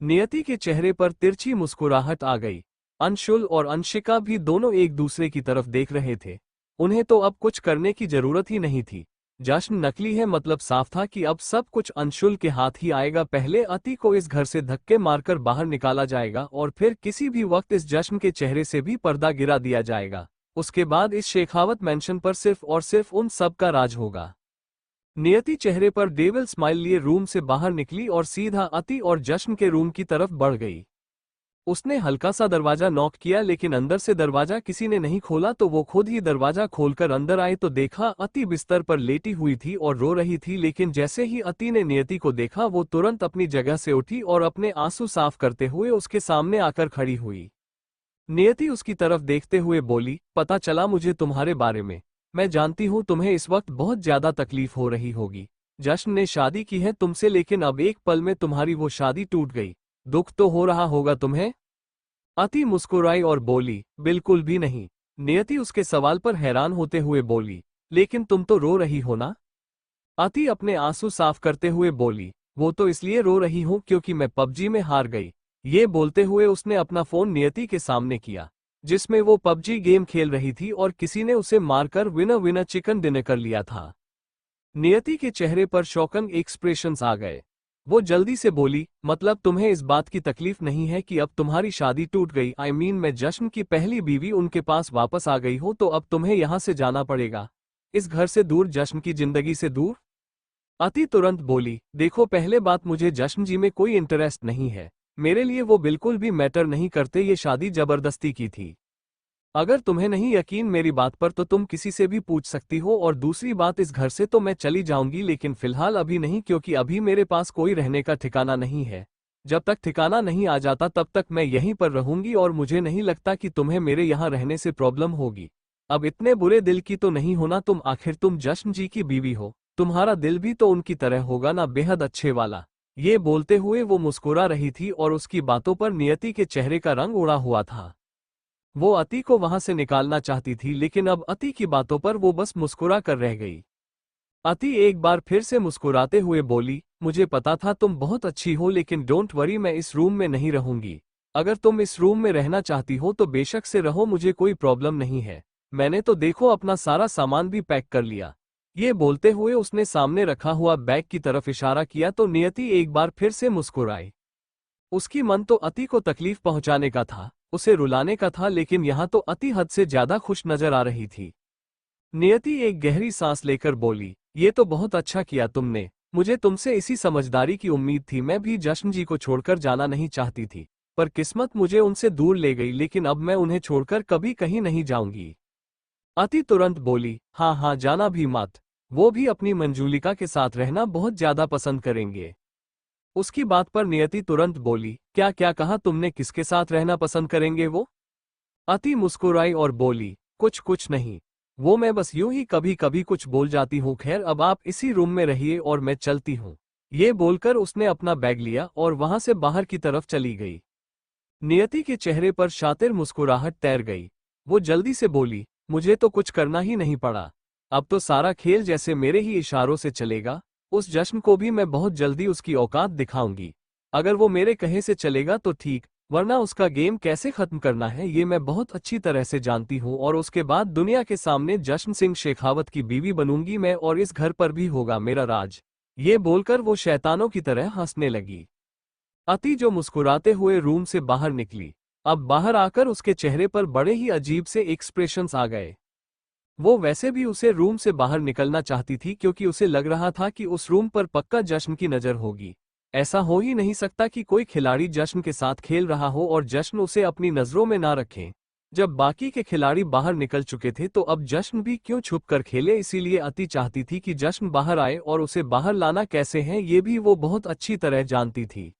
नियति के चेहरे पर तिरछी मुस्कुराहट आ गई। अंशुल और अंशिका भी दोनों एक दूसरे की तरफ देख रहे थे। उन्हें तो अब कुछ करने की जरूरत ही नहीं थी। जश्न नकली है, मतलब साफ था कि अब सब कुछ अंशुल के हाथ ही आएगा। पहले अति को इस घर से धक्के मारकर बाहर निकाला जाएगा, और फिर किसी भी वक्त इस जश्न के चेहरे से भी पर्दा गिरा दिया जाएगा। उसके बाद इस शेखावत मैंशन पर सिर्फ और सिर्फ उन सब का राज होगा। नियति चेहरे पर डेविल स्माइल लिए रूम से बाहर निकली और सीधा अति और जश्न के रूम की तरफ बढ़ गई। उसने हल्का सा दरवाजा नॉक किया, लेकिन अंदर से दरवाजा किसी ने नहीं खोला, तो वो खुद ही दरवाजा खोलकर अंदर आए तो देखा अति बिस्तर पर लेटी हुई थी और रो रही थी। लेकिन जैसे ही अति ने नियति को देखा, वो तुरंत अपनी जगह से उठी और अपने आंसू साफ करते हुए उसके सामने आकर खड़ी हुई। नियति उसकी तरफ देखते हुए बोली, पता चला मुझे तुम्हारे बारे में। मैं जानती हूँ तुम्हें इस वक्त बहुत ज्यादा तकलीफ हो रही होगी। जश्न ने शादी की है तुमसे, लेकिन अब एक पल में तुम्हारी वो शादी टूट गई। दुख तो हो रहा होगा तुम्हें? अति मुस्कुराई और बोली, बिल्कुल भी नहीं। नियति उसके सवाल पर हैरान होते हुए बोली, लेकिन तुम तो रो रही हो ना? अति अपने आंसू साफ करते हुए बोली, वो तो इसलिए रो रही हूं क्योंकि मैं पबजी में हार गई। ये बोलते हुए उसने अपना फोन नियति के सामने किया, जिसमें वो पबजी गेम खेल रही थी और किसी ने उसे मारकर विनर विनर चिकन डिनर कर लिया था। नियति के चेहरे पर शॉकिंग एक्सप्रेशंस आ गए। वो जल्दी से बोली, मतलब तुम्हें इस बात की तकलीफ नहीं है कि अब तुम्हारी शादी टूट गई? मैं जश्न की पहली बीवी उनके पास वापस आ गई हो तो अब तुम्हें यहाँ से जाना पड़ेगा, इस घर से दूर, जश्न की जिंदगी से दूर। अति तुरंत बोली, देखो पहले बात, मुझे जश्न जी में कोई इंटरेस्ट नहीं है। मेरे लिए वो बिल्कुल भी मैटर नहीं करते, ये शादी जबरदस्ती की थी। अगर तुम्हें नहीं यकीन मेरी बात पर तो तुम किसी से भी पूछ सकती हो, और दूसरी बात, इस घर से तो मैं चली जाऊंगी लेकिन फिलहाल अभी नहीं, क्योंकि अभी मेरे पास कोई रहने का ठिकाना नहीं है। जब तक ठिकाना नहीं आ जाता तब तक मैं यहीं पर रहूंगी, और मुझे नहीं लगता कि तुम्हें मेरे यहाँ रहने से प्रॉब्लम होगी। अब इतने बुरे दिल की तो नहीं होना तुम, आखिर तुम जश्न जी की बीवी हो, तुम्हारा दिल भी तो उनकी तरह होगा ना, बेहद अच्छे वाला। ये बोलते हुए वो मुस्कुरा रही थी और उसकी बातों पर नियति के चेहरे का रंग उड़ा हुआ था। वो अति को वहां से निकालना चाहती थी, लेकिन अब अति की बातों पर वो बस मुस्कुरा कर रह गई। अति एक बार फिर से मुस्कुराते हुए बोली, मुझे पता था तुम बहुत अच्छी हो, लेकिन डोंट वरी, मैं इस रूम में नहीं रहूंगी। अगर तुम इस रूम में रहना चाहती हो तो बेशक से रहो, मुझे कोई प्रॉब्लम नहीं है। मैंने तो देखो अपना सारा सामान भी पैक कर लिया। ये बोलते हुए उसने सामने रखा हुआ बैग की तरफ इशारा किया तो नियति एक बार फिर से मुस्कुराई। उसकी मन तो अति को तकलीफ पहुंचाने का था, उसे रुलाने का था, लेकिन यहाँ तो अति हद से ज्यादा खुश नजर आ रही थी। नियति एक गहरी सांस लेकर बोली, ये तो बहुत अच्छा किया तुमने, मुझे तुमसे इसी समझदारी की उम्मीद थी। मैं भी जश्न जी को छोड़कर जाना नहीं चाहती थी, पर किस्मत मुझे उनसे दूर ले गई, लेकिन अब मैं उन्हें छोड़कर कभी कहीं नहीं जाऊंगी। अति तुरंत बोली, हाँ हाँ, जाना भी मत, वो भी अपनी मंजूलिका के साथ रहना बहुत ज्यादा पसंद करेंगे। उसकी बात पर नियति तुरंत बोली, क्या क्या कहा तुमने, किसके साथ रहना पसंद करेंगे वो? अति मुस्कुराई और बोली, कुछ कुछ नहीं, वो मैं बस यूं ही कभी कभी कुछ बोल जाती हूँ। खैर अब आप इसी रूम में रहिए और मैं चलती हूँ। ये बोलकर उसने अपना बैग लिया और वहां से बाहर की तरफ चली गई। नियति के चेहरे पर शातिर मुस्कुराहट तैर गई। वो जल्दी से बोली, मुझे तो कुछ करना ही नहीं पड़ा, अब तो सारा खेल जैसे मेरे ही इशारों से चलेगा। उस जश्न को भी मैं बहुत जल्दी उसकी औकात दिखाऊंगी। अगर वो मेरे कहे से चलेगा तो ठीक, वरना उसका गेम कैसे खत्म करना है ये मैं बहुत अच्छी तरह से जानती हूँ, और उसके बाद दुनिया के सामने जश्न सिंह शेखावत की बीवी बनूंगी मैं, और इस घर पर भी होगा मेरा राज। ये बोलकर वो शैतानों की तरह हंसने लगी। अति जो मुस्कुराते हुए रूम से बाहर निकली, अब बाहर आकर उसके चेहरे पर बड़े ही अजीब से एक्सप्रेशंस आ गए। वो वैसे भी उसे रूम से बाहर निकलना चाहती थी, क्योंकि उसे लग रहा था कि उस रूम पर पक्का जश्न की नजर होगी। ऐसा हो ही नहीं सकता कि कोई खिलाड़ी जश्न के साथ खेल रहा हो और जश्न उसे अपनी नजरों में ना रखे। जब बाकी के खिलाड़ी बाहर निकल चुके थे तो अब जश्न भी क्यों छुप कर खेले, इसीलिए अति चाहती थी कि जश्न बाहर आए, और उसे बाहर लाना कैसे है ये भी वो बहुत अच्छी तरह जानती थी।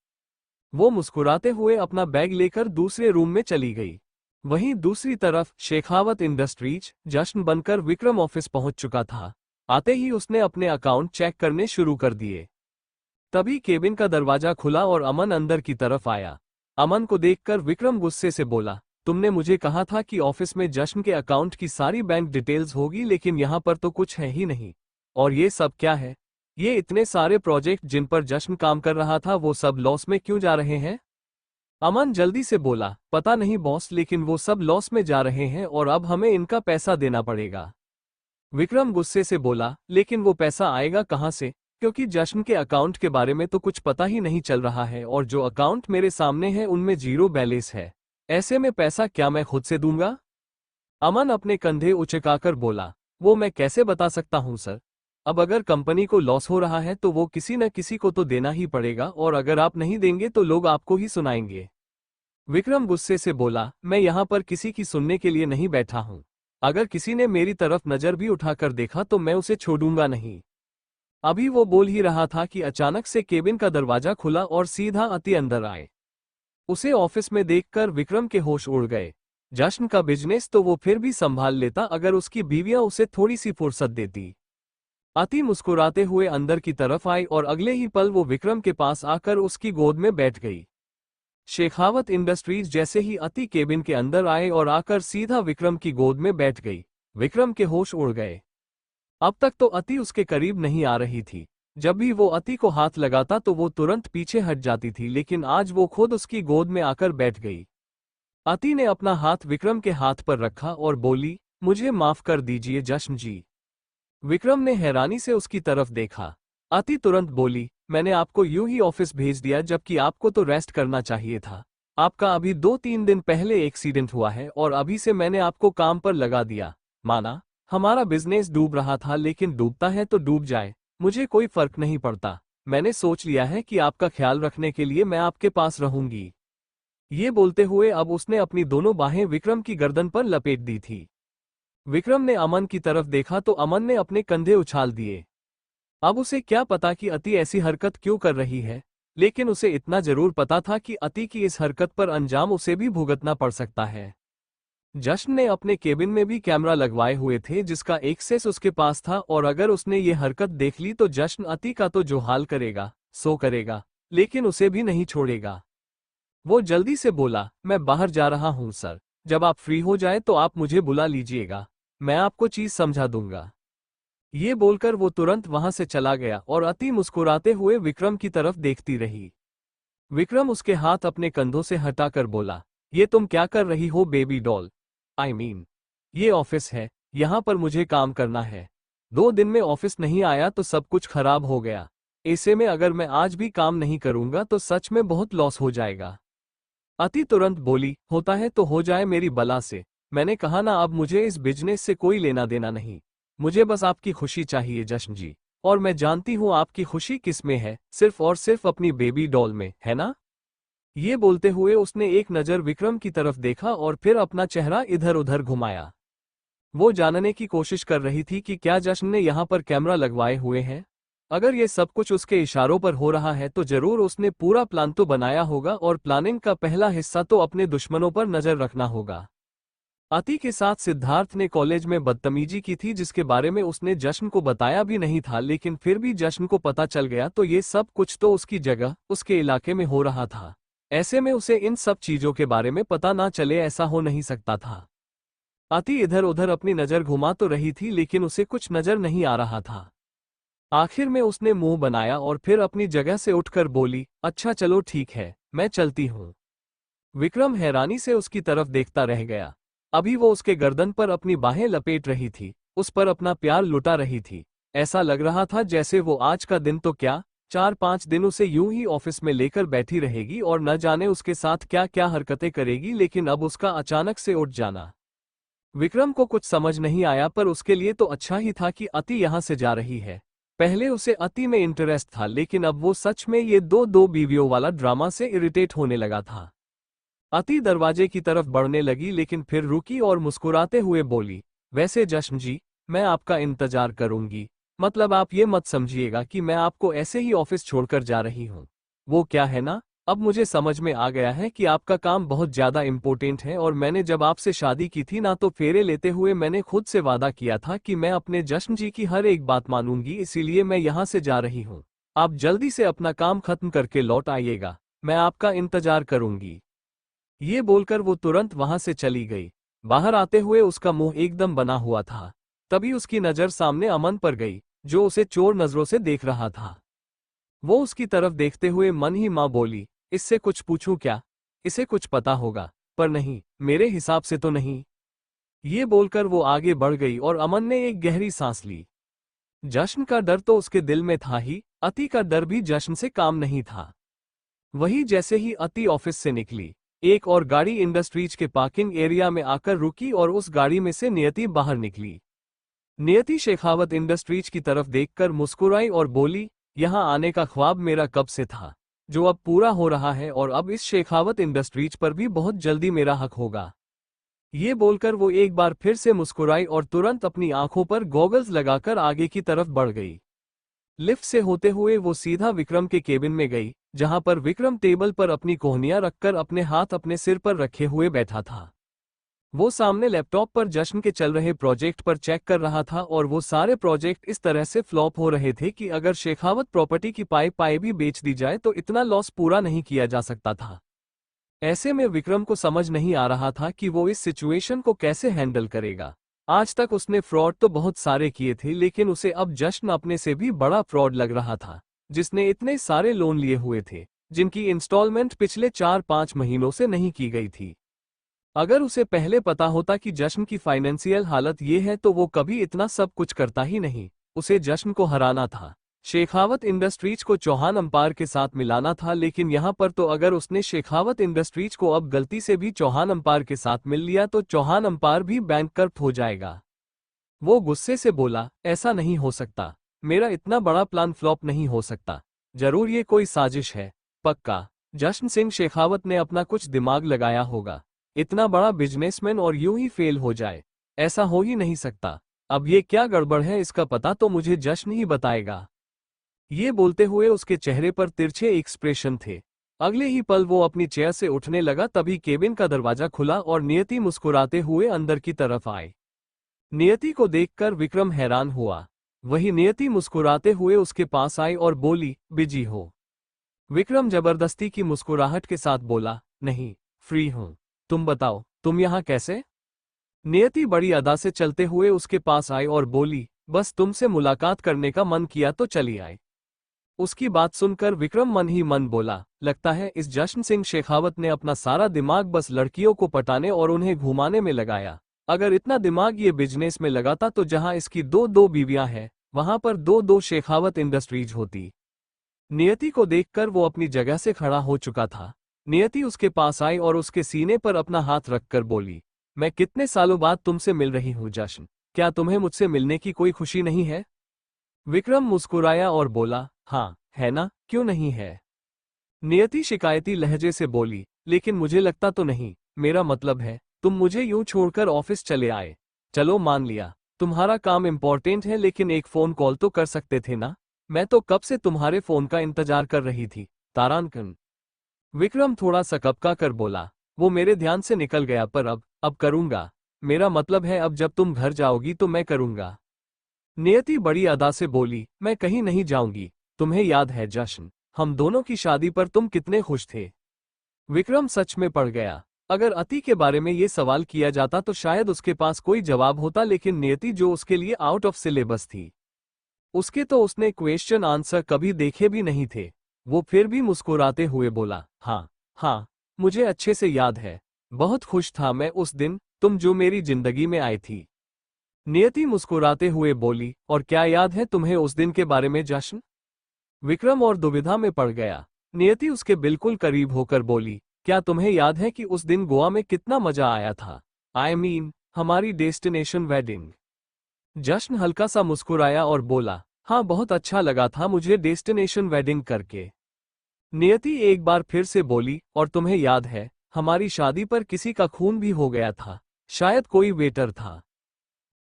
वो मुस्कुराते हुए अपना बैग लेकर दूसरे रूम में चली गई। वहीं दूसरी तरफ शेखावत इंडस्ट्रीज जश्न बनकर विक्रम ऑफिस पहुंच चुका था। आते ही उसने अपने अकाउंट चेक करने शुरू कर दिए। तभी केबिन का दरवाजा खुला और अमन अंदर की तरफ आया। अमन को देखकर विक्रम गुस्से से बोला, तुमने मुझे कहा था कि ऑफिस में जश्न के अकाउंट की सारी बैंक डिटेल्स होगी, लेकिन यहाँ पर तो कुछ है ही नहीं। और ये सब क्या है? ये इतने सारे प्रोजेक्ट जिन पर जश्न काम कर रहा था वो सब लॉस में क्यों जा रहे हैं? अमन जल्दी से बोला, पता नहीं बॉस, लेकिन वो सब लॉस में जा रहे हैं और अब हमें इनका पैसा देना पड़ेगा। विक्रम गुस्से से बोला, लेकिन वो पैसा आएगा कहां से, क्योंकि जश्न के अकाउंट के बारे में तो कुछ पता ही नहीं चल रहा है, और जो अकाउंट मेरे सामने है उनमें जीरो बैलेंस है। ऐसे में पैसा क्या मैं खुद से दूंगा? अमन अपने कंधे उचकाकर बोला, वो मैं कैसे बता सकता हूं सर। अब अगर कंपनी को लॉस हो रहा है तो वो किसी न किसी को तो देना ही पड़ेगा, और अगर आप नहीं देंगे तो लोग आपको ही सुनाएंगे। विक्रम गुस्से से बोला, मैं यहाँ पर किसी की सुनने के लिए नहीं बैठा हूँ। अगर किसी ने मेरी तरफ नजर भी उठाकर देखा तो मैं उसे छोड़ूंगा नहीं। अभी वो बोल ही रहा था कि अचानक से केबिन का दरवाजा खुला और सीधा अति अंदर आए। उसे ऑफिस में देखकर विक्रम के होश उड़ गए। जश्न का बिजनेस तो वो फिर भी संभाल लेता अगर उसकी बीवियां उसे थोड़ी सी फुर्सत देती। अति मुस्कुराते हुए अंदर की तरफ आई और अगले ही पल वो विक्रम के पास आकर उसकी गोद में बैठ गई। शेखावत इंडस्ट्रीज जैसे ही अति केबिन के अंदर आए और आकर सीधा विक्रम की गोद में बैठ गई, विक्रम के होश उड़ गए। अब तक तो अति उसके करीब नहीं आ रही थी। जब भी वो अति को हाथ लगाता तो वो तुरंत पीछे हट जाती थी, लेकिन आज वो खुद उसकी गोद में आकर बैठ गई। अति ने अपना हाथ विक्रम के हाथ पर रखा और बोली, मुझे माफ कर दीजिए जश्न जी। विक्रम ने हैरानी से उसकी तरफ देखा। अति तुरंत बोली, मैंने आपको यूं ही ऑफिस भेज दिया जबकि आपको तो रेस्ट करना चाहिए था। आपका अभी 2-3 दिन पहले एक्सीडेंट हुआ है और अभी से मैंने आपको काम पर लगा दिया। माना, हमारा बिजनेस डूब रहा था लेकिन डूबता है तो डूब जाए, मुझे कोई फर्क नहीं पड़ता। मैंने सोच लिया है कि आपका ख्याल रखने के लिए मैं आपके पास रहूंगी। ये बोलते हुए अब उसने अपनी दोनों बाहें विक्रम की गर्दन पर लपेट दी थी। विक्रम ने अमन की तरफ देखा तो अमन ने अपने कंधे उछाल दिए। अब उसे क्या पता कि अति ऐसी हरकत क्यों कर रही है, लेकिन उसे इतना जरूर पता था कि अति की इस हरकत पर अंजाम उसे भी भुगतना पड़ सकता है। जश्न ने अपने केबिन में भी कैमरा लगवाए हुए थे जिसका एक्सेस उसके पास था और अगर उसने ये हरकत देख ली तो जश्न अति का तो जो हाल करेगा सो करेगा, लेकिन उसे भी नहीं छोड़ेगा। वो जल्दी से बोला, मैं बाहर जा रहा हूं सर, जब आप फ्री हो जाए तो आप मुझे बुला लीजिएगा, मैं आपको चीज समझा दूंगा। ये बोलकर वो तुरंत वहां से चला गया और अति मुस्कुराते हुए विक्रम की तरफ देखती रही। विक्रम उसके हाथ अपने कंधों से हटाकर बोला, ये तुम क्या कर रही हो बेबी डॉल? ये ऑफिस है, यहाँ पर मुझे काम करना है। 2 दिन में ऑफिस नहीं आया तो सब कुछ खराब हो गया। ऐसे में अगर मैं आज भी काम नहीं करूंगा तो सच में बहुत लॉस हो जाएगा। अति तुरंत बोली, होता है तो हो जाए मेरी बला से, मैंने कहा ना, अब मुझे इस बिजनेस से कोई लेना देना नहीं। मुझे बस आपकी खुशी चाहिए जश्न जी, और मैं जानती हूँ आपकी खुशी किस में है, सिर्फ और सिर्फ अपनी बेबी डॉल में, है ना? ये बोलते हुए उसने एक नज़र विक्रम की तरफ देखा और फिर अपना चेहरा इधर उधर घुमाया। वो जानने की कोशिश कर रही थी कि क्या जश्न ने यहाँ पर कैमरा लगवाए हुए हैं। अगर ये सब कुछ उसके इशारों पर हो रहा है तो जरूर उसने पूरा प्लान तो बनाया होगा और प्लानिंग का पहला हिस्सा तो अपने दुश्मनों पर नजर रखना होगा। अति के साथ सिद्धार्थ ने कॉलेज में बदतमीजी की थी जिसके बारे में उसने जश्न को बताया भी नहीं था, लेकिन फिर भी जश्न को पता चल गया तो ये सब कुछ तो उसकी जगह उसके इलाके में हो रहा था। ऐसे में उसे इन सब चीजों के बारे में पता ना चले ऐसा हो नहीं सकता था। अति इधर उधर अपनी नजर घुमा तो रही थी लेकिन उसे कुछ नजर नहीं आ रहा था। आखिर में उसने मुंह बनाया और फिर अपनी जगह से उठकर बोली, अच्छा चलो ठीक है, मैं चलती हूँ। विक्रम हैरानी से उसकी तरफ देखता रह गया। अभी वो उसके गर्दन पर अपनी बाहें लपेट रही थी, उस पर अपना प्यार लुटा रही थी। ऐसा लग रहा था जैसे वो आज का दिन तो क्या, 4-5 दिन उसे यूं ही ऑफिस में लेकर बैठी रहेगी और न जाने उसके साथ क्या क्या हरकतें करेगी, लेकिन अब उसका अचानक से उठ जाना। विक्रम को कुछ समझ नहीं आया, पर उसके लिए तो अच्छा ही था कि अति यहाँ से जा रही है। पहले उसे अति में इंटरेस्ट था लेकिन अब वो सच में ये दो बीवियों वाला ड्रामा से इरिटेट होने लगा था। अति दरवाजे की तरफ बढ़ने लगी लेकिन फिर रुकी और मुस्कुराते हुए बोली, वैसे जश्न जी, मैं आपका इंतजार करूंगी, मतलब आप ये मत समझिएगा कि मैं आपको ऐसे ही ऑफिस छोड़कर जा रही हूँ। वो क्या है ना, अब मुझे समझ में आ गया है कि आपका काम बहुत ज्यादा इम्पोर्टेंट है और मैंने जब आपसे शादी की थी ना तो फेरे लेते हुए मैंने खुद से वादा किया था कि मैं अपने जश्न जी की हर एक बात मानूंगी, इसीलिए मैं यहाँ से जा रही हूँ। आप जल्दी से अपना काम खत्म करके लौट आइएगा, मैं आपका इंतजार करूंगी। ये बोलकर वो तुरंत वहां से चली गई। बाहर आते हुए उसका मुंह एकदम बना हुआ था। तभी उसकी नजर सामने अमन पर गई, जो उसे चोर नजरों से देख रहा था। वो उसकी तरफ देखते हुए मन ही मां बोली, इससे कुछ पूछूं क्या, इसे कुछ पता होगा, पर नहीं, मेरे हिसाब से तो नहीं। ये बोलकर वो आगे बढ़ गई और अमन ने एक गहरी सांस ली। जश्न का डर तो उसके दिल में था ही, अति का डर भी जश्न से काम नहीं था। वही जैसे ही अति ऑफिस से निकली, एक और गाड़ी इंडस्ट्रीज के पार्किंग एरिया में आकर रुकी और उस गाड़ी में से नियति बाहर निकली। नियति शेखावत इंडस्ट्रीज की तरफ देखकर मुस्कुराई और बोली, यहां आने का ख्वाब मेरा कब से था, जो अब पूरा हो रहा है, और अब इस शेखावत इंडस्ट्रीज पर भी बहुत जल्दी मेरा हक होगा। ये बोलकर वो एक बार फिर से मुस्कुराई और तुरंत अपनी आंखों पर गॉगल्स लगाकर आगे की तरफ बढ़ गई। लिफ्ट से होते हुए वो सीधा विक्रम के केबिन में गई, जहां पर विक्रम टेबल पर अपनी कोहनियां रखकर अपने हाथ अपने सिर पर रखे हुए बैठा था। वो सामने लैपटॉप पर जश्न के चल रहे प्रोजेक्ट पर चेक कर रहा था और वो सारे प्रोजेक्ट इस तरह से फ्लॉप हो रहे थे कि अगर शेखावत प्रॉपर्टी की पाई भी बेच दी जाए तो इतना लॉस पूरा नहीं किया जा सकता था। ऐसे में विक्रम को समझ नहीं आ रहा था कि वो इस सिचुएशन को कैसे हैंडल करेगा। आज तक उसने फ्रॉड तो बहुत सारे किए थे लेकिन उसे अब जश्न अपने से भी बड़ा फ्रॉड लग रहा था, जिसने इतने सारे लोन लिए हुए थे जिनकी इंस्टॉलमेंट पिछले 4-5 महीनों से नहीं की गई थी। अगर उसे पहले पता होता कि जश्न की फाइनेंशियल हालत ये है तो वो कभी इतना सब कुछ करता ही नहीं। उसे जश्न को हराना था। शेखावत इंडस्ट्रीज को चौहान अंपायर के साथ मिलाना था, लेकिन यहाँ पर तो अगर उसने शेखावत इंडस्ट्रीज को अब गलती से भी चौहान अंपायर के साथ मिल लिया तो चौहान अंपायर भी बैंकक्रप्ट हो जाएगा। वो गुस्से से बोला, ऐसा नहीं हो सकता। मेरा इतना बड़ा प्लान फ्लॉप नहीं हो सकता। जरूर ये कोई साजिश है। पक्का जश्न सिंह शेखावत ने अपना कुछ दिमाग लगाया होगा। इतना बड़ा बिजनेसमैन और यूं ही फेल हो जाए, ऐसा हो ही नहीं सकता। अब ये क्या गड़बड़ है इसका पता तो मुझे जश्न ही बताएगा। ये बोलते हुए उसके चेहरे पर तिरछे एक्सप्रेशन थे। अगले ही पल वो अपनी चेयर से उठने लगा, तभी केबिन का दरवाजा खुला और नियति मुस्कुराते हुए अंदर की तरफ आए। नियति को देखकर विक्रम हैरान हुआ। वही नियति मुस्कुराते हुए उसके पास आई और बोली, बिजी हो? विक्रम जबरदस्ती की मुस्कुराहट के साथ बोला, नहीं, फ्री हूं। तुम बताओ, तुम यहाँ कैसे? नियति बड़ी अदा से चलते हुए उसके पास आई और बोली, बस तुमसे मुलाकात करने का मन किया तो चली आए। उसकी बात सुनकर विक्रम मन ही मन बोला, लगता है इस जश्न सिंह शेखावत ने अपना सारा दिमाग बस लड़कियों को पटाने और उन्हें घुमाने में लगाया। अगर इतना दिमाग ये बिजनेस में लगाता तो जहां इसकी दो दो बीवियां हैं वहां पर दो दो शेखावत इंडस्ट्रीज होती। नियति को देखकर वो अपनी जगह से खड़ा हो चुका था। नियति उसके पास आई और उसके सीने पर अपना हाथ रखकर बोली, मैं कितने सालों बाद तुमसे मिल रही हूं जश्न, क्या तुम्हें मुझसे मिलने की कोई खुशी नहीं है? विक्रम मुस्कुराया और बोला, हाँ है ना, क्यों नहीं है? नियति शिकायती लहजे से बोली, लेकिन मुझे लगता तो नहीं। मेरा मतलब है तुम मुझे यूं छोड़कर ऑफिस चले आए। चलो मान लिया तुम्हारा काम इम्पोर्टेंट है, लेकिन एक फोन कॉल तो कर सकते थे ना। मैं तो कब से तुम्हारे फोन का इंतजार कर रही थी। तारांकन। विक्रम थोड़ा सकपका कर बोला, वो मेरे ध्यान से निकल गया, पर अब करूंगा। मेरा मतलब है अब जब तुम घर जाओगी तो मैं करूंगा। नियति बड़ी अदा से बोली, मैं कहीं नहीं जाऊंगी। तुम्हें याद है जश्न, हम दोनों की शादी पर तुम कितने खुश थे? विक्रम सच में पड़ गया। अगर अति के बारे में ये सवाल किया जाता तो शायद उसके पास कोई जवाब होता, लेकिन नियति जो उसके लिए आउट ऑफ सिलेबस थी, उसके तो उसने क्वेश्चन आंसर कभी देखे भी नहीं थे। वो फिर भी मुस्कुराते हुए बोला, हाँ, मुझे अच्छे से याद है। बहुत खुश था मैं उस दिन, तुम जो मेरी जिंदगी में आई थी। नियति मुस्कुराते हुए बोली, और क्या याद है तुम्हें उस दिन के बारे में जश्न? विक्रम और दुविधा में पड़ गया। नियति उसके बिल्कुल करीब होकर बोली, क्या तुम्हें याद है कि उस दिन गोवा में कितना मजा आया था? I mean, हमारी डेस्टिनेशन वेडिंग। जश्न हल्का सा मुस्कुराया और बोला, हाँ बहुत अच्छा लगा था मुझे डेस्टिनेशन वेडिंग करके। नियति एक बार फिर से बोली, और तुम्हें याद है हमारी शादी पर किसी का खून भी हो गया था, शायद कोई वेटर था।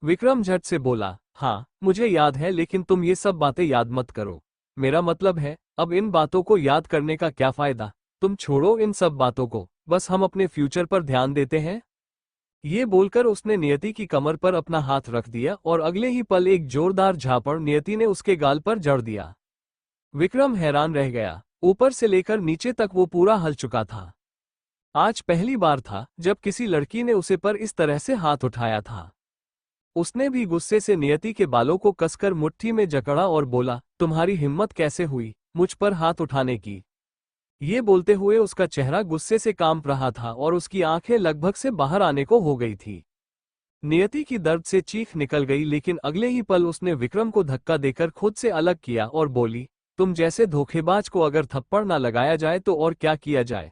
विक्रम झट से बोला, हाँ मुझे याद है, लेकिन तुम ये सब बातें याद मत करो। मेरा मतलब है अब इन बातों को याद करने का क्या फायदा। तुम छोड़ो इन सब बातों को, बस हम अपने फ्यूचर पर ध्यान देते हैं। ये बोलकर उसने नियति की कमर पर अपना हाथ रख दिया और अगले ही पल एक जोरदार झापड़ नियति ने उसके गाल पर जड़ दिया। विक्रम हैरान रह गया। ऊपर से लेकर नीचे तक वो पूरा हल चुका था। आज पहली बार था जब किसी लड़की ने उसे पर इस तरह से हाथ उठाया था। उसने भी गुस्से से नियति के बालों को कसकर मुट्ठी में जकड़ा और बोला, तुम्हारी हिम्मत कैसे हुई मुझ पर हाथ उठाने की? ये बोलते हुए उसका चेहरा गुस्से से कांप रहा था और उसकी आंखें लगभग से बाहर आने को हो गई थी। नियति की दर्द से चीख निकल गई, लेकिन अगले ही पल उसने विक्रम को धक्का देकर खुद से अलग किया और बोली, तुम जैसे धोखेबाज को अगर थप्पड़ ना लगाया जाए तो और क्या किया जाए?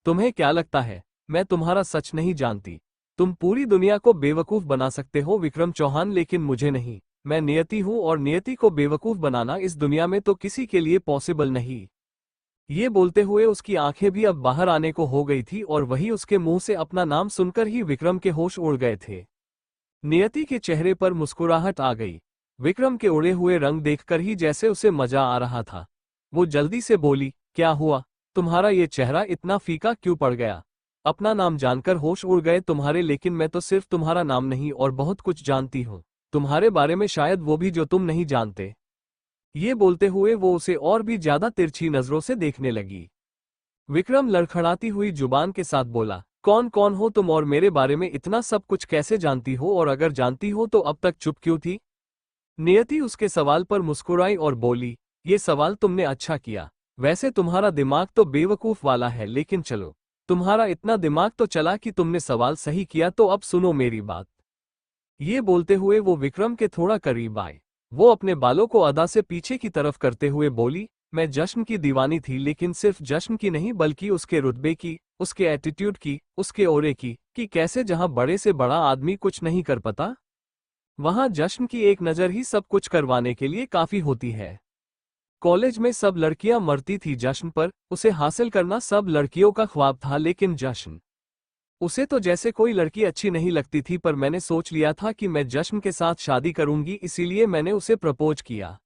तुम्हें क्या लगता है मैं तुम्हारा सच नहीं जानती? तुम पूरी दुनिया को बेवकूफ बना सकते हो विक्रम चौहान, लेकिन मुझे नहीं। मैं नियति हूं और नियति को बेवकूफ बनाना इस दुनिया में तो किसी के लिए पॉसिबल नहीं। ये बोलते हुए उसकी आंखें भी अब बाहर आने को हो गई थी और वही उसके मुंह से अपना नाम सुनकर ही विक्रम के होश उड़ गए थे। नियति के चेहरे पर मुस्कुराहट आ गई। विक्रम के उड़े हुए रंग देखकर ही जैसे उसे मजा आ रहा था। वो जल्दी से बोली, क्या हुआ? तुम्हारा ये चेहरा इतना फीका क्यों पड़ गया? अपना नाम जानकर होश उड़ गए तुम्हारे, लेकिन मैं तो सिर्फ तुम्हारा नाम नहीं और बहुत कुछ जानती हूँ तुम्हारे बारे में, शायद वो भी जो तुम नहीं जानते। ये बोलते हुए वो उसे और भी ज्यादा तिरछी नजरों से देखने लगी। विक्रम लड़खड़ाती हुई जुबान के साथ बोला, कौन कौन हो तुम और मेरे बारे में इतना सब कुछ कैसे जानती हो, और अगर जानती हो तो अब तक चुप क्यों थी? नियति उसके सवाल पर मुस्कुराई और बोली, ये सवाल तुमने अच्छा किया। वैसे तुम्हारा दिमाग तो बेवकूफ वाला है, लेकिन चलो तुम्हारा इतना दिमाग तो चला कि तुमने सवाल सही किया, तो अब सुनो मेरी बात। ये बोलते हुए वो विक्रम के थोड़ा करीब आए। वो अपने बालों को अदा से पीछे की तरफ करते हुए बोली, मैं जश्न की दीवानी थी, लेकिन सिर्फ जश्न की नहीं बल्कि उसके रुतबे की, उसके एटीट्यूड की, उसके ओरे की, कि कैसे जहां बड़े से बड़ा आदमी कुछ नहीं कर पाता, वहां जश्न की एक नजर ही सब कुछ करवाने के लिए काफी होती है। कॉलेज में सब लड़कियां मरती थी जश्न पर, उसे हासिल करना सब लड़कियों का ख्वाब था, लेकिन जश्न, उसे तो जैसे कोई लड़की अच्छी नहीं लगती थी। पर मैंने सोच लिया था कि मैं जश्न के साथ शादी करूंगी, इसीलिए मैंने उसे प्रपोज किया।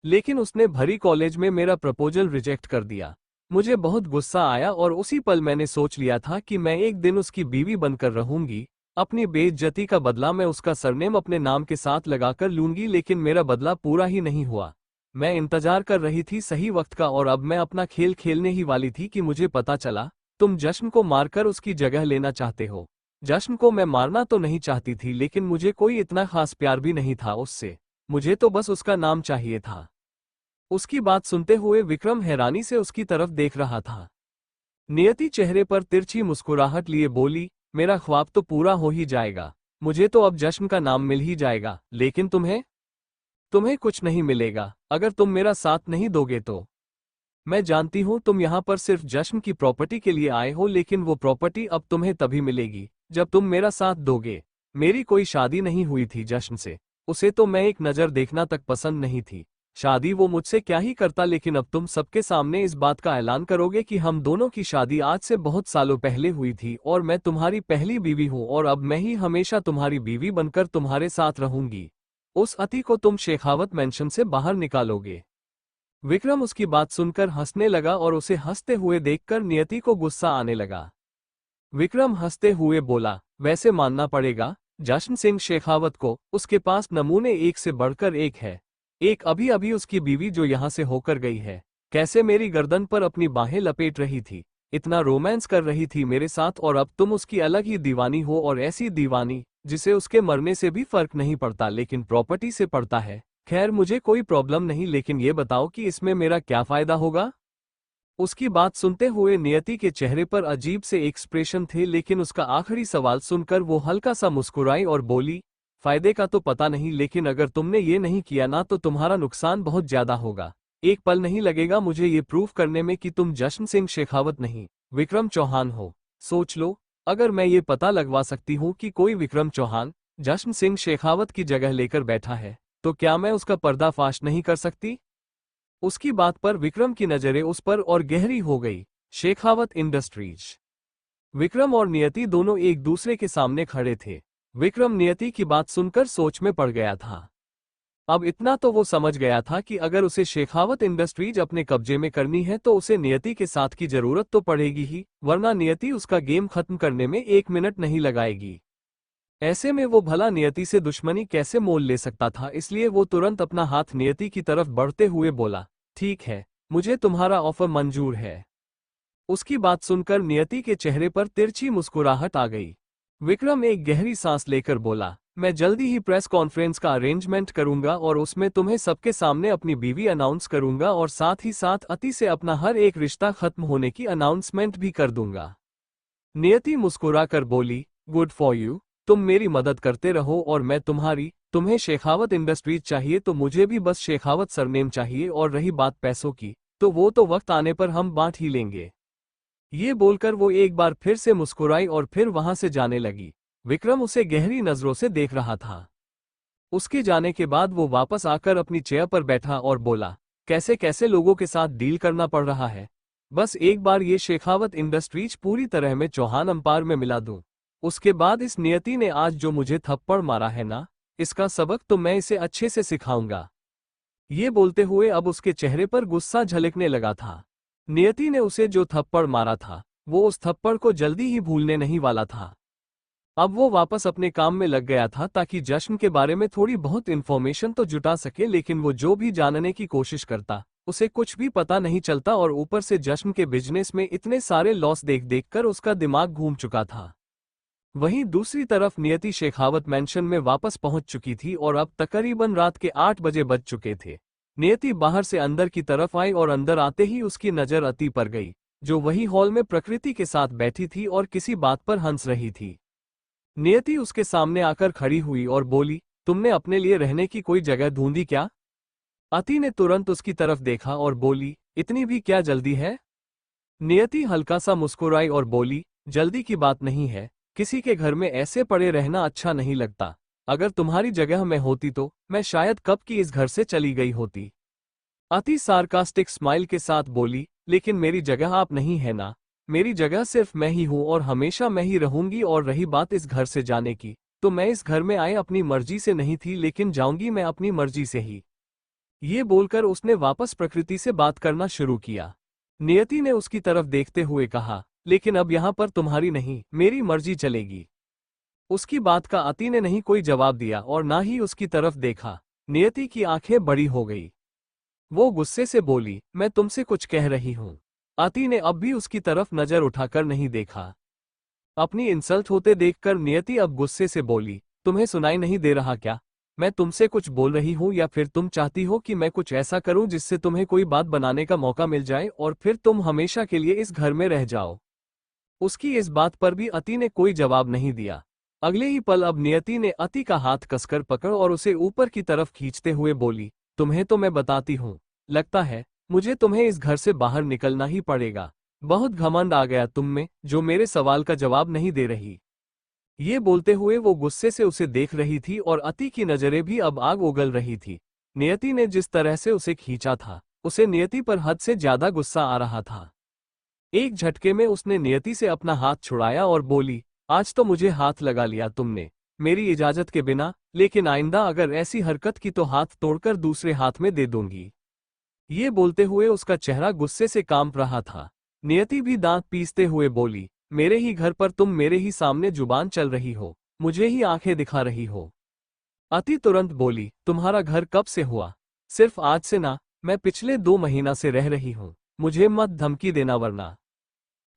लेकिन उसने भरी कॉलेज में मेरा प्रपोजल रिजेक्ट कर दिया। मुझे बहुत गुस्सा आया और उसी पल मैंने सोच लिया था कि मैं एक दिन उसकी बीवी बनकर रहूंगी। अपनी बेइज्जती का बदला मैं उसका सरनेम अपने नाम के साथ लगाकर लूंगी, लेकिन मेरा बदला पूरा ही नहीं हुआ। मैं इंतजार कर रही थी सही वक्त का, और अब मैं अपना खेल खेलने ही वाली थी कि मुझे पता चला तुम जश्न को मारकर उसकी जगह लेना चाहते हो। जश्न को मैं मारना तो नहीं चाहती थी, लेकिन मुझे कोई इतना खास प्यार भी नहीं था उससे। मुझे तो बस उसका नाम चाहिए था। उसकी बात सुनते हुए विक्रम हैरानी से उसकी तरफ देख रहा था। नियति चेहरे पर तिरछी मुस्कुराहट लिए बोली, मेरा ख्वाब तो पूरा हो ही जाएगा। मुझे तो अब जश्न का नाम मिल ही जाएगा, लेकिन तुम्हें तुम्हें कुछ नहीं मिलेगा अगर तुम मेरा साथ नहीं दोगे तो। मैं जानती हूं तुम यहां पर सिर्फ जश्न की प्रॉपर्टी के लिए आए हो, लेकिन वो प्रॉपर्टी अब तुम्हें तभी मिलेगी जब तुम मेरा साथ दोगे। मेरी कोई शादी नहीं हुई थी जश्न से, उसे तो मैं एक नज़र देखना तक पसंद नहीं थी। शादी वो मुझसे क्या ही करता, लेकिन अब तुम सबके सामने इस बात का ऐलान करोगे कि हम दोनों की शादी आज से बहुत सालों पहले हुई थी, और मैं तुम्हारी पहली बीवी हूं, और अब मैं ही हमेशा तुम्हारी बीवी बनकर तुम्हारे साथ रहूंगी। उस अति को तुम शेखावत मेंशन से बाहर निकालोगे। विक्रम उसकी बात सुनकर हंसने लगा, और उसे हंसते हुए देखकर नियति को गुस्सा आने लगा। विक्रम हंसते हुए बोला, वैसे मानना पड़ेगा जश्न सिंह शेखावत को, उसके पास नमूने एक से बढ़कर एक है। एक अभी अभी उसकी बीवी जो यहां से होकर गई है, कैसे मेरी गर्दन पर अपनी बाहें लपेट रही थी, इतना रोमांस कर रही थी मेरे साथ, और अब तुम उसकी अलग ही दीवानी हो, और ऐसी दीवानी जिसे उसके मरने से भी फर्क नहीं पड़ता, लेकिन प्रॉपर्टी से पड़ता है। खैर मुझे कोई प्रॉब्लम नहीं, लेकिन ये बताओ कि इसमें मेरा क्या फायदा होगा। उसकी बात सुनते हुए नियति के चेहरे पर अजीब से एक्सप्रेशन थे, लेकिन उसका आखिरी सवाल सुनकर वो हल्का सा मुस्कुराई और बोली, फायदे का तो पता नहीं, लेकिन अगर तुमने ये नहीं किया ना तो तुम्हारा नुकसान बहुत ज्यादा होगा। एक पल नहीं लगेगा मुझे ये प्रूफ करने में कि तुम जश्न सिंह शेखावत नहीं, विक्रम चौहान हो। सोच लो, अगर मैं ये पता लगवा सकती हूँ कि कोई विक्रम चौहान जश्न सिंह शेखावत की जगह लेकर बैठा है, तो क्या मैं उसका पर्दाफाश नहीं कर सकती। उसकी बात पर विक्रम की नजरें उस पर और गहरी हो गई। शेखावत इंडस्ट्रीज। विक्रम और नियति दोनों एक दूसरे के सामने खड़े थे। विक्रम नियति की बात सुनकर सोच में पड़ गया था। अब इतना तो वो समझ गया था कि अगर उसे शेखावत इंडस्ट्रीज अपने कब्जे में करनी है तो उसे नियति के साथ की जरूरत तो पड़ेगी ही, वरना नियति उसका गेम खत्म करने में 1 मिनट नहीं लगाएगी। ऐसे में वो भला नियति से दुश्मनी कैसे मोल ले सकता था, इसलिए वो तुरंत अपना हाथ नियति की तरफ बढ़ते हुए बोला, ठीक है, मुझे तुम्हारा ऑफर मंजूर है। उसकी बात सुनकर नियति के चेहरे पर तिरछी मुस्कुराहट आ गई। विक्रम एक गहरी सांस लेकर बोला, मैं जल्दी ही प्रेस कॉन्फ्रेंस का अरेंजमेंट करूंगा और उसमें तुम्हें सबके सामने अपनी बीवी अनाउंस करूंगा, और साथ ही साथ अति से अपना हर एक रिश्ता खत्म होने की अनाउंसमेंट भी कर दूंगा। नियति मुस्कुराकर बोली, गुड फॉर यू, तुम मेरी मदद करते रहो और मैं तुम्हारी। तुम्हें शेखावत इंडस्ट्रीज चाहिए तो मुझे भी बस शेखावत सरनेम चाहिए, और रही बात पैसों की, तो वो तो वक्त आने पर हम बांट ही लेंगे। ये बोलकर वो एक बार फिर से मुस्कुराई और फिर वहां से जाने लगी। विक्रम उसे गहरी नजरों से देख रहा था। उसके जाने के बाद वो वापस आकर अपनी चेयर पर बैठा और बोला, कैसे कैसे लोगों के साथ डील करना पड़ रहा है। बस एक बार ये शेखावत इंडस्ट्रीज पूरी तरह में चौहान अंपायर में मिला दूं, उसके बाद इस नियति ने आज जो मुझे थप्पड़ मारा है ना, इसका सबक तो मैं इसे अच्छे से सिखाऊंगा। ये बोलते हुए अब उसके चेहरे पर गुस्सा झलकने लगा था। नियति ने उसे जो थप्पड़ मारा था, वो उस थप्पड़ को जल्दी ही भूलने नहीं वाला था। अब वो वापस अपने काम में लग गया था ताकि जश्न के बारे में थोड़ी बहुत इन्फॉर्मेशन तो जुटा सके, लेकिन वो जो भी जानने की कोशिश करता उसे कुछ भी पता नहीं चलता, और ऊपर से जश्न के बिजनेस में इतने सारे लॉस देख देखकर उसका दिमाग घूम चुका था। वहीं दूसरी तरफ नियति शेखावत मेंशन में वापस पहुंच चुकी थी, और अब तकरीबन रात के 8 बजे बज चुके थे। नियति बाहर से अंदर की तरफ आई और अंदर आते ही उसकी नजर अति पर गई। जो वही हॉल में प्रकृति के साथ बैठी थी और किसी बात पर हंस रही थी। नियति उसके सामने आकर खड़ी हुई और बोली, तुमने अपने लिए रहने की कोई जगह ढूंढी क्या? अति ने तुरंत उसकी तरफ देखा और बोली, इतनी भी क्या जल्दी है? नियति हल्का सा मुस्कुराई और बोली, जल्दी की बात नहीं है, किसी के घर में ऐसे पड़े रहना अच्छा नहीं लगता। अगर तुम्हारी जगह मैं होती तो मैं शायद कब की इस घर से चली गई होती। अति सार्कास्टिक स्माइल के साथ बोली, लेकिन मेरी जगह आप नहीं है ना, मेरी जगह सिर्फ मैं ही हूं और हमेशा मैं ही रहूंगी। और रही बात इस घर से जाने की, तो मैं इस घर में आए अपनी मर्जी से नहीं थी, लेकिन जाऊंगी मैं अपनी मर्जी से ही। ये बोलकर उसने वापस प्रकृति से बात करना शुरू किया। नियति ने उसकी तरफ देखते हुए कहा, लेकिन अब यहाँ पर तुम्हारी नहीं मेरी मर्जी चलेगी। उसकी बात का अति ने नहीं कोई जवाब दिया और ना ही उसकी तरफ देखा। नियति की आंखें बड़ी हो गई। वो गुस्से से बोली, मैं तुमसे कुछ कह रही हूं। अति ने अब भी उसकी तरफ नजर उठाकर नहीं देखा। अपनी इंसल्ट होते देखकर नियति अब गुस्से से बोली, तुम्हें सुनाई नहीं दे रहा क्या? मैं तुमसे कुछ बोल रही हूं या फिर तुम चाहती हो कि मैं कुछ ऐसा करूं जिससे तुम्हें कोई बात बनाने का मौका मिल जाए और फिर तुम हमेशा के लिए इस घर में रह जाओ? उसकी इस बात पर भी अति ने कोई जवाब नहीं दिया। अगले ही पल अब नियति ने अति का हाथ कसकर पकड़ और उसे ऊपर की तरफ खींचते हुए बोली, तुम्हें तो मैं बताती हूं, लगता है मुझे तुम्हें इस घर से बाहर निकलना ही पड़ेगा। बहुत घमंड आ गया तुम में, जो मेरे सवाल का जवाब नहीं दे रही। ये बोलते हुए वो गुस्से से उसे देख रही थी और अति की नजरें भी अब आग उगल रही थी। नियति ने जिस तरह से उसे खींचा था, उसे नियति पर हद से ज्यादा गुस्सा आ रहा था। एक झटके में उसने नियति से अपना हाथ छुड़ाया और बोली, आज तो मुझे हाथ लगा लिया तुमने, मेरी इजाजत के बिना, लेकिन आइंदा अगर ऐसी हरकत की तो हाथ तोड़कर दूसरे हाथ में दे दूंगी। ये बोलते हुए उसका चेहरा गुस्से से कांप रहा था। नियति भी दांत पीसते हुए बोली, मेरे ही घर पर तुम मेरे ही सामने जुबान चल रही हो, मुझे ही आंखें दिखा रही हो। अति तुरंत बोली, तुम्हारा घर कब से हुआ? सिर्फ आज से ना, मैं पिछले 2 महीना से रह रही हूं, मुझे मत धमकी देना वरना।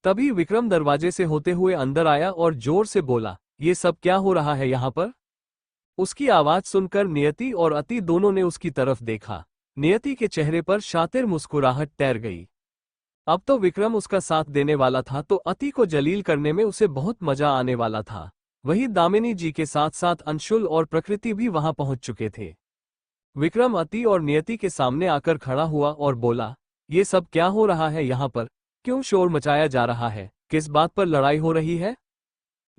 तभी विक्रम दरवाजे से होते हुए अंदर आया और जोर से बोला, ये सब क्या हो रहा है यहाँ पर? उसकी आवाज सुनकर नियति और अति दोनों ने उसकी तरफ देखा। नियति के चेहरे पर शातिर मुस्कुराहट तैर गई। अब तो विक्रम उसका साथ देने वाला था तो अति को जलील करने में उसे बहुत मजा आने वाला था। वही दामिनी जी के साथ साथ अंशुल और प्रकृति भी वहां पहुंच चुके थे। विक्रम अति और नियति के सामने आकर खड़ा हुआ और बोला, ये सब क्या हो रहा है यहाँ पर? क्यों शोर मचाया जा रहा है? किस बात पर लड़ाई हो रही है?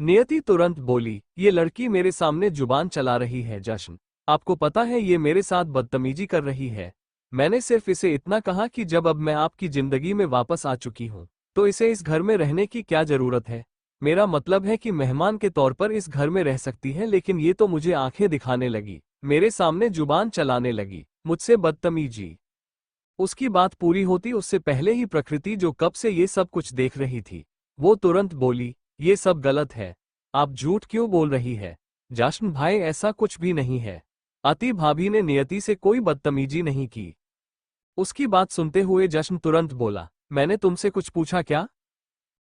नियति तुरंत बोली, ये लड़की मेरे सामने जुबान चला रही है जश्न। आपको पता है ये मेरे साथ बदतमीजी कर रही है। मैंने सिर्फ इसे इतना कहा कि जब अब मैं आपकी जिंदगी में वापस आ चुकी हूँ, तो इसे इस घर में रहने की क्या जरूरत है? मेरा मतलब है कि मेहमान के तौर पर इस घर में रह सकती है, लेकिन ये तो मुझे आंखें दिखाने लगी, मेरे सामने जुबान चलाने लगी, मुझसे बदतमीजी। उसकी बात पूरी होती उससे पहले ही प्रकृति, जो कब से ये सब कुछ देख रही थी, वो तुरंत बोली, ये सब गलत है। आप झूठ क्यों बोल रही है? जश्न भाई, ऐसा कुछ भी नहीं है। अति भाभी ने नियति से कोई बदतमीजी नहीं की। उसकी बात सुनते हुए जश्न तुरंत बोला, मैंने तुमसे कुछ पूछा क्या?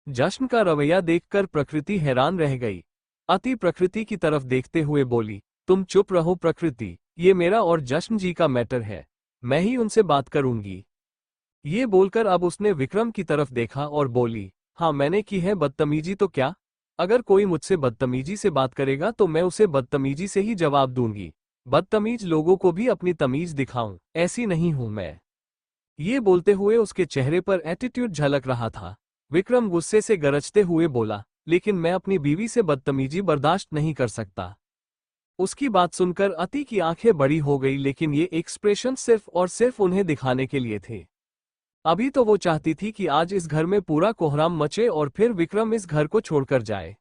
जश्न का रवैया देखकर प्रकृति हैरान रह गई। अति प्रकृति की तरफ देखते हुए बोली, तुम चुप रहो प्रकृति, ये मेरा और जश्न जी का मैटर है, मैं ही उनसे बात करूंगी। ये बोलकर अब उसने विक्रम की तरफ देखा और बोली, हाँ मैंने की है बदतमीजी तो क्या? अगर कोई मुझसे बदतमीजी से बात करेगा तो मैं उसे बदतमीजी से ही जवाब दूंगी। बदतमीज लोगों को भी अपनी तमीज दिखाऊं, ऐसी नहीं हूं मैं। ये बोलते हुए उसके चेहरे पर एटीट्यूड झलक रहा था। विक्रम गुस्से से गरजते हुए बोला, लेकिन मैं अपनी बीवी से बदतमीजी बर्दाश्त नहीं कर सकता। उसकी बात सुनकर अति की आंखें बड़ी हो गई, लेकिन ये एक्सप्रेशन सिर्फ और सिर्फ उन्हें दिखाने के लिए थे। अभी तो वो चाहती थी कि आज इस घर में पूरा कोहराम मचे और फिर विक्रम इस घर को छोड़कर जाए।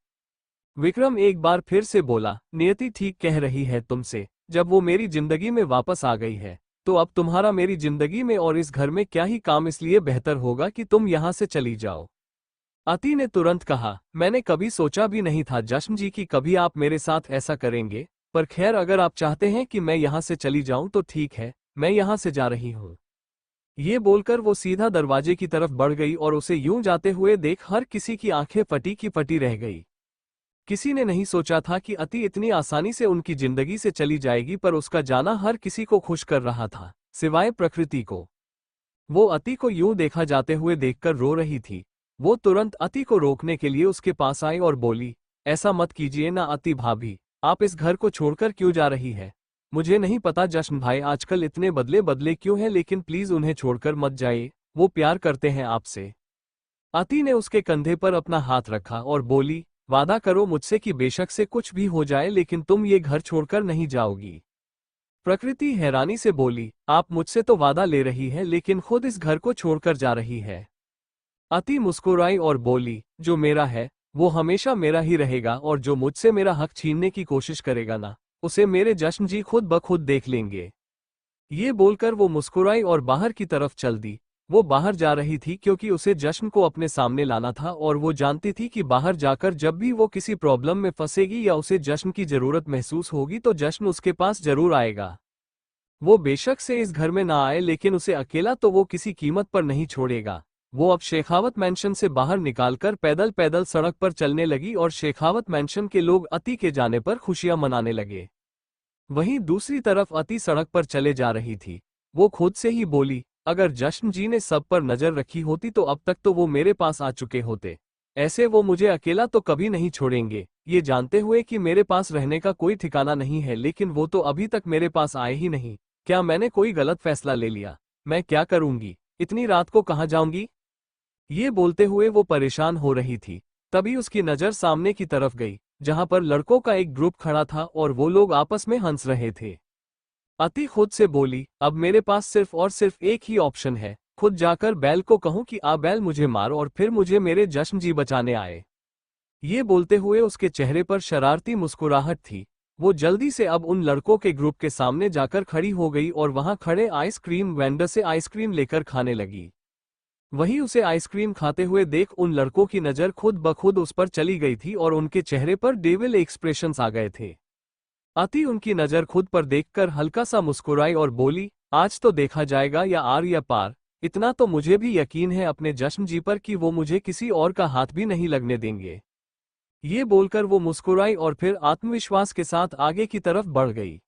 विक्रम एक बार फिर से बोला, नियति ठीक कह रही है तुमसे, जब वो मेरी जिंदगी में वापस आ गई है, तो अब तुम्हारा मेरी जिंदगी में और इस घर में क्या ही काम, इसलिए बेहतर होगा कि तुम यहाँ से चली जाओ। अति ने तुरंत कहा, मैंने कभी सोचा भी नहीं था जश्न जी कि कभी आप मेरे साथ ऐसा करेंगे, पर खैर अगर आप चाहते हैं कि मैं यहाँ से चली जाऊं तो ठीक है, मैं यहाँ से जा रही हूँ। ये बोलकर वो सीधा दरवाजे की तरफ बढ़ गई और उसे यूं जाते हुए देख हर किसी की आंखें फटी की फटी रह गई। किसी ने नहीं सोचा था कि अति इतनी आसानी से उनकी जिंदगी से चली जाएगी, पर उसका जाना हर किसी को खुश कर रहा था, सिवाय प्रकृति को। वो अति को यूं देखा जाते हुए देखकर रो रही थी। वो तुरंत अति को रोकने के लिए उसके पास आई और बोली, ऐसा मत कीजिए ना अति भाभी, आप इस घर को छोड़कर क्यों जा रही है? मुझे नहीं पता जश्न भाई आजकल इतने बदले बदले क्यों हैं, लेकिन प्लीज उन्हें छोड़कर मत जाइए, वो प्यार करते हैं आपसे। अति ने उसके कंधे पर अपना हाथ रखा और बोली, वादा करो मुझसे कि बेशक से कुछ भी हो जाए लेकिन तुम ये घर छोड़कर नहीं जाओगी। प्रकृति हैरानी से बोली, आप मुझसे तो वादा ले रही है लेकिन खुद इस घर को छोड़कर जा रही है। अति मुस्कुराई और बोली, जो मेरा है वो हमेशा मेरा ही रहेगा और जो मुझसे मेरा हक छीनने की कोशिश करेगा ना, उसे मेरे जश्न जी खुद ब खुद देख लेंगे। ये बोलकर वो मुस्कुराई और बाहर की तरफ चल दी। वो बाहर जा रही थी क्योंकि उसे जश्न को अपने सामने लाना था और वो जानती थी कि बाहर जाकर जब भी वो किसी प्रॉब्लम में फंसेगी या उसे जश्न की जरूरत महसूस होगी तो जश्न उसके पास जरूर आएगा। वो बेशक से इस घर में ना आए लेकिन उसे अकेला तो वो किसी कीमत पर नहीं छोड़ेगा। वो अब शेखावत मैंशन से बाहर निकालकर पैदल पैदल सड़क पर चलने लगी और शेखावत मैंशन के लोग अति के जाने पर खुशियां मनाने लगे। वहीं दूसरी तरफ अति सड़क पर चले जा रही थी। वो खुद से ही बोली, अगर जश्न जी ने सब पर नजर रखी होती तो अब तक तो वो मेरे पास आ चुके होते। ऐसे वो मुझे अकेला तो कभी नहीं छोड़ेंगे, ये जानते हुए कि मेरे पास रहने का कोई ठिकाना नहीं है, लेकिन वो तो अभी तक मेरे पास आए ही नहीं। क्या मैंने कोई गलत फैसला ले लिया? मैं क्या करूंगी? इतनी रात को कहाँ जाऊंगी? ये बोलते हुए वो परेशान हो रही थी। तभी उसकी नजर सामने की तरफ गई, जहां पर लड़कों का एक ग्रुप खड़ा था और वो लोग आपस में हंस रहे थे। अति खुद से बोली, अब मेरे पास सिर्फ और सिर्फ एक ही ऑप्शन है, खुद जाकर बैल को कहूं कि आ बैल मुझे मार और फिर मुझे मेरे जश्न जी बचाने आए। ये बोलते हुए उसके चेहरे पर शरारती मुस्कुराहट थी। वो जल्दी से अब उन लड़कों के ग्रुप के सामने जाकर खड़ी हो गई और वहां खड़े आइसक्रीम वेंडर से आइसक्रीम लेकर खाने लगी। वहीं उसे आइसक्रीम खाते हुए देख उन लड़कों की नजर खुद ब खुद उस पर चली गई थी और उनके चेहरे पर डेविल एक्सप्रेशंस आ गए थे। अति उनकी नजर खुद पर देखकर हल्का सा मुस्कुराई और बोली, आज तो देखा जाएगा या आर या पार। इतना तो मुझे भी यकीन है अपने जश्न जी पर कि वो मुझे किसी और का हाथ भी नहीं लगने देंगे। ये बोलकर वो मुस्कुराई और फिर आत्मविश्वास के साथ आगे की तरफ बढ़ गई।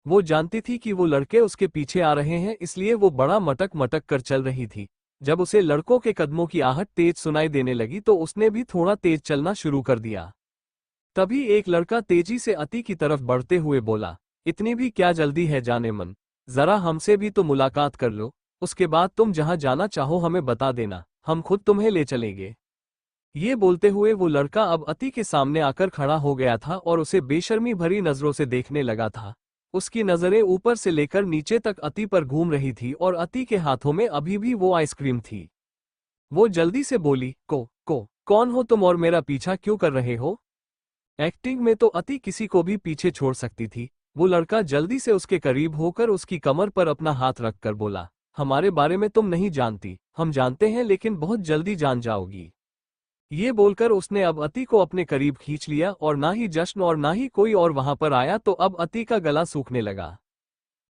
वो जानती थी कि वो लड़के उसके पीछे आ रहे हैं, इसलिए वो बड़ा मटक मटक कर चल रही थी। जब उसे लड़कों के कदमों की आहट तेज सुनाई देने लगी तो उसने भी थोड़ा तेज चलना शुरू कर दिया। तभी एक लड़का तेजी से अति की तरफ बढ़ते हुए बोला, इतनी भी क्या जल्दी है जाने मन, जरा हमसे भी तो मुलाकात कर लो, उसके बाद तुम जहां जाना चाहो हमें बता देना, हम खुद तुम्हें ले चलेंगे। ये बोलते हुए वो लड़का अब अति के सामने आकर खड़ा हो गया था और उसे बेशर्मी भरी नजरों से देखने लगा था। उसकी नजरें ऊपर से लेकर नीचे तक अति पर घूम रही थी और अति के हाथों में अभी भी वो आइसक्रीम थी। वो जल्दी से बोली, कौन हो तुम और मेरा पीछा क्यों कर रहे हो? एक्टिंग में तो अति किसी को भी पीछे छोड़ सकती थी। वो लड़का जल्दी से उसके करीब होकर उसकी कमर पर अपना हाथ रखकर बोला, हमारे बारे में तुम नहीं जानती, हम जानते हैं लेकिन बहुत जल्दी जान जाओगी। ये बोलकर उसने अब अति को अपने करीब खींच लिया और ना ही जश्न और ना ही कोई और वहां पर आया तो अब अति का गला सूखने लगा।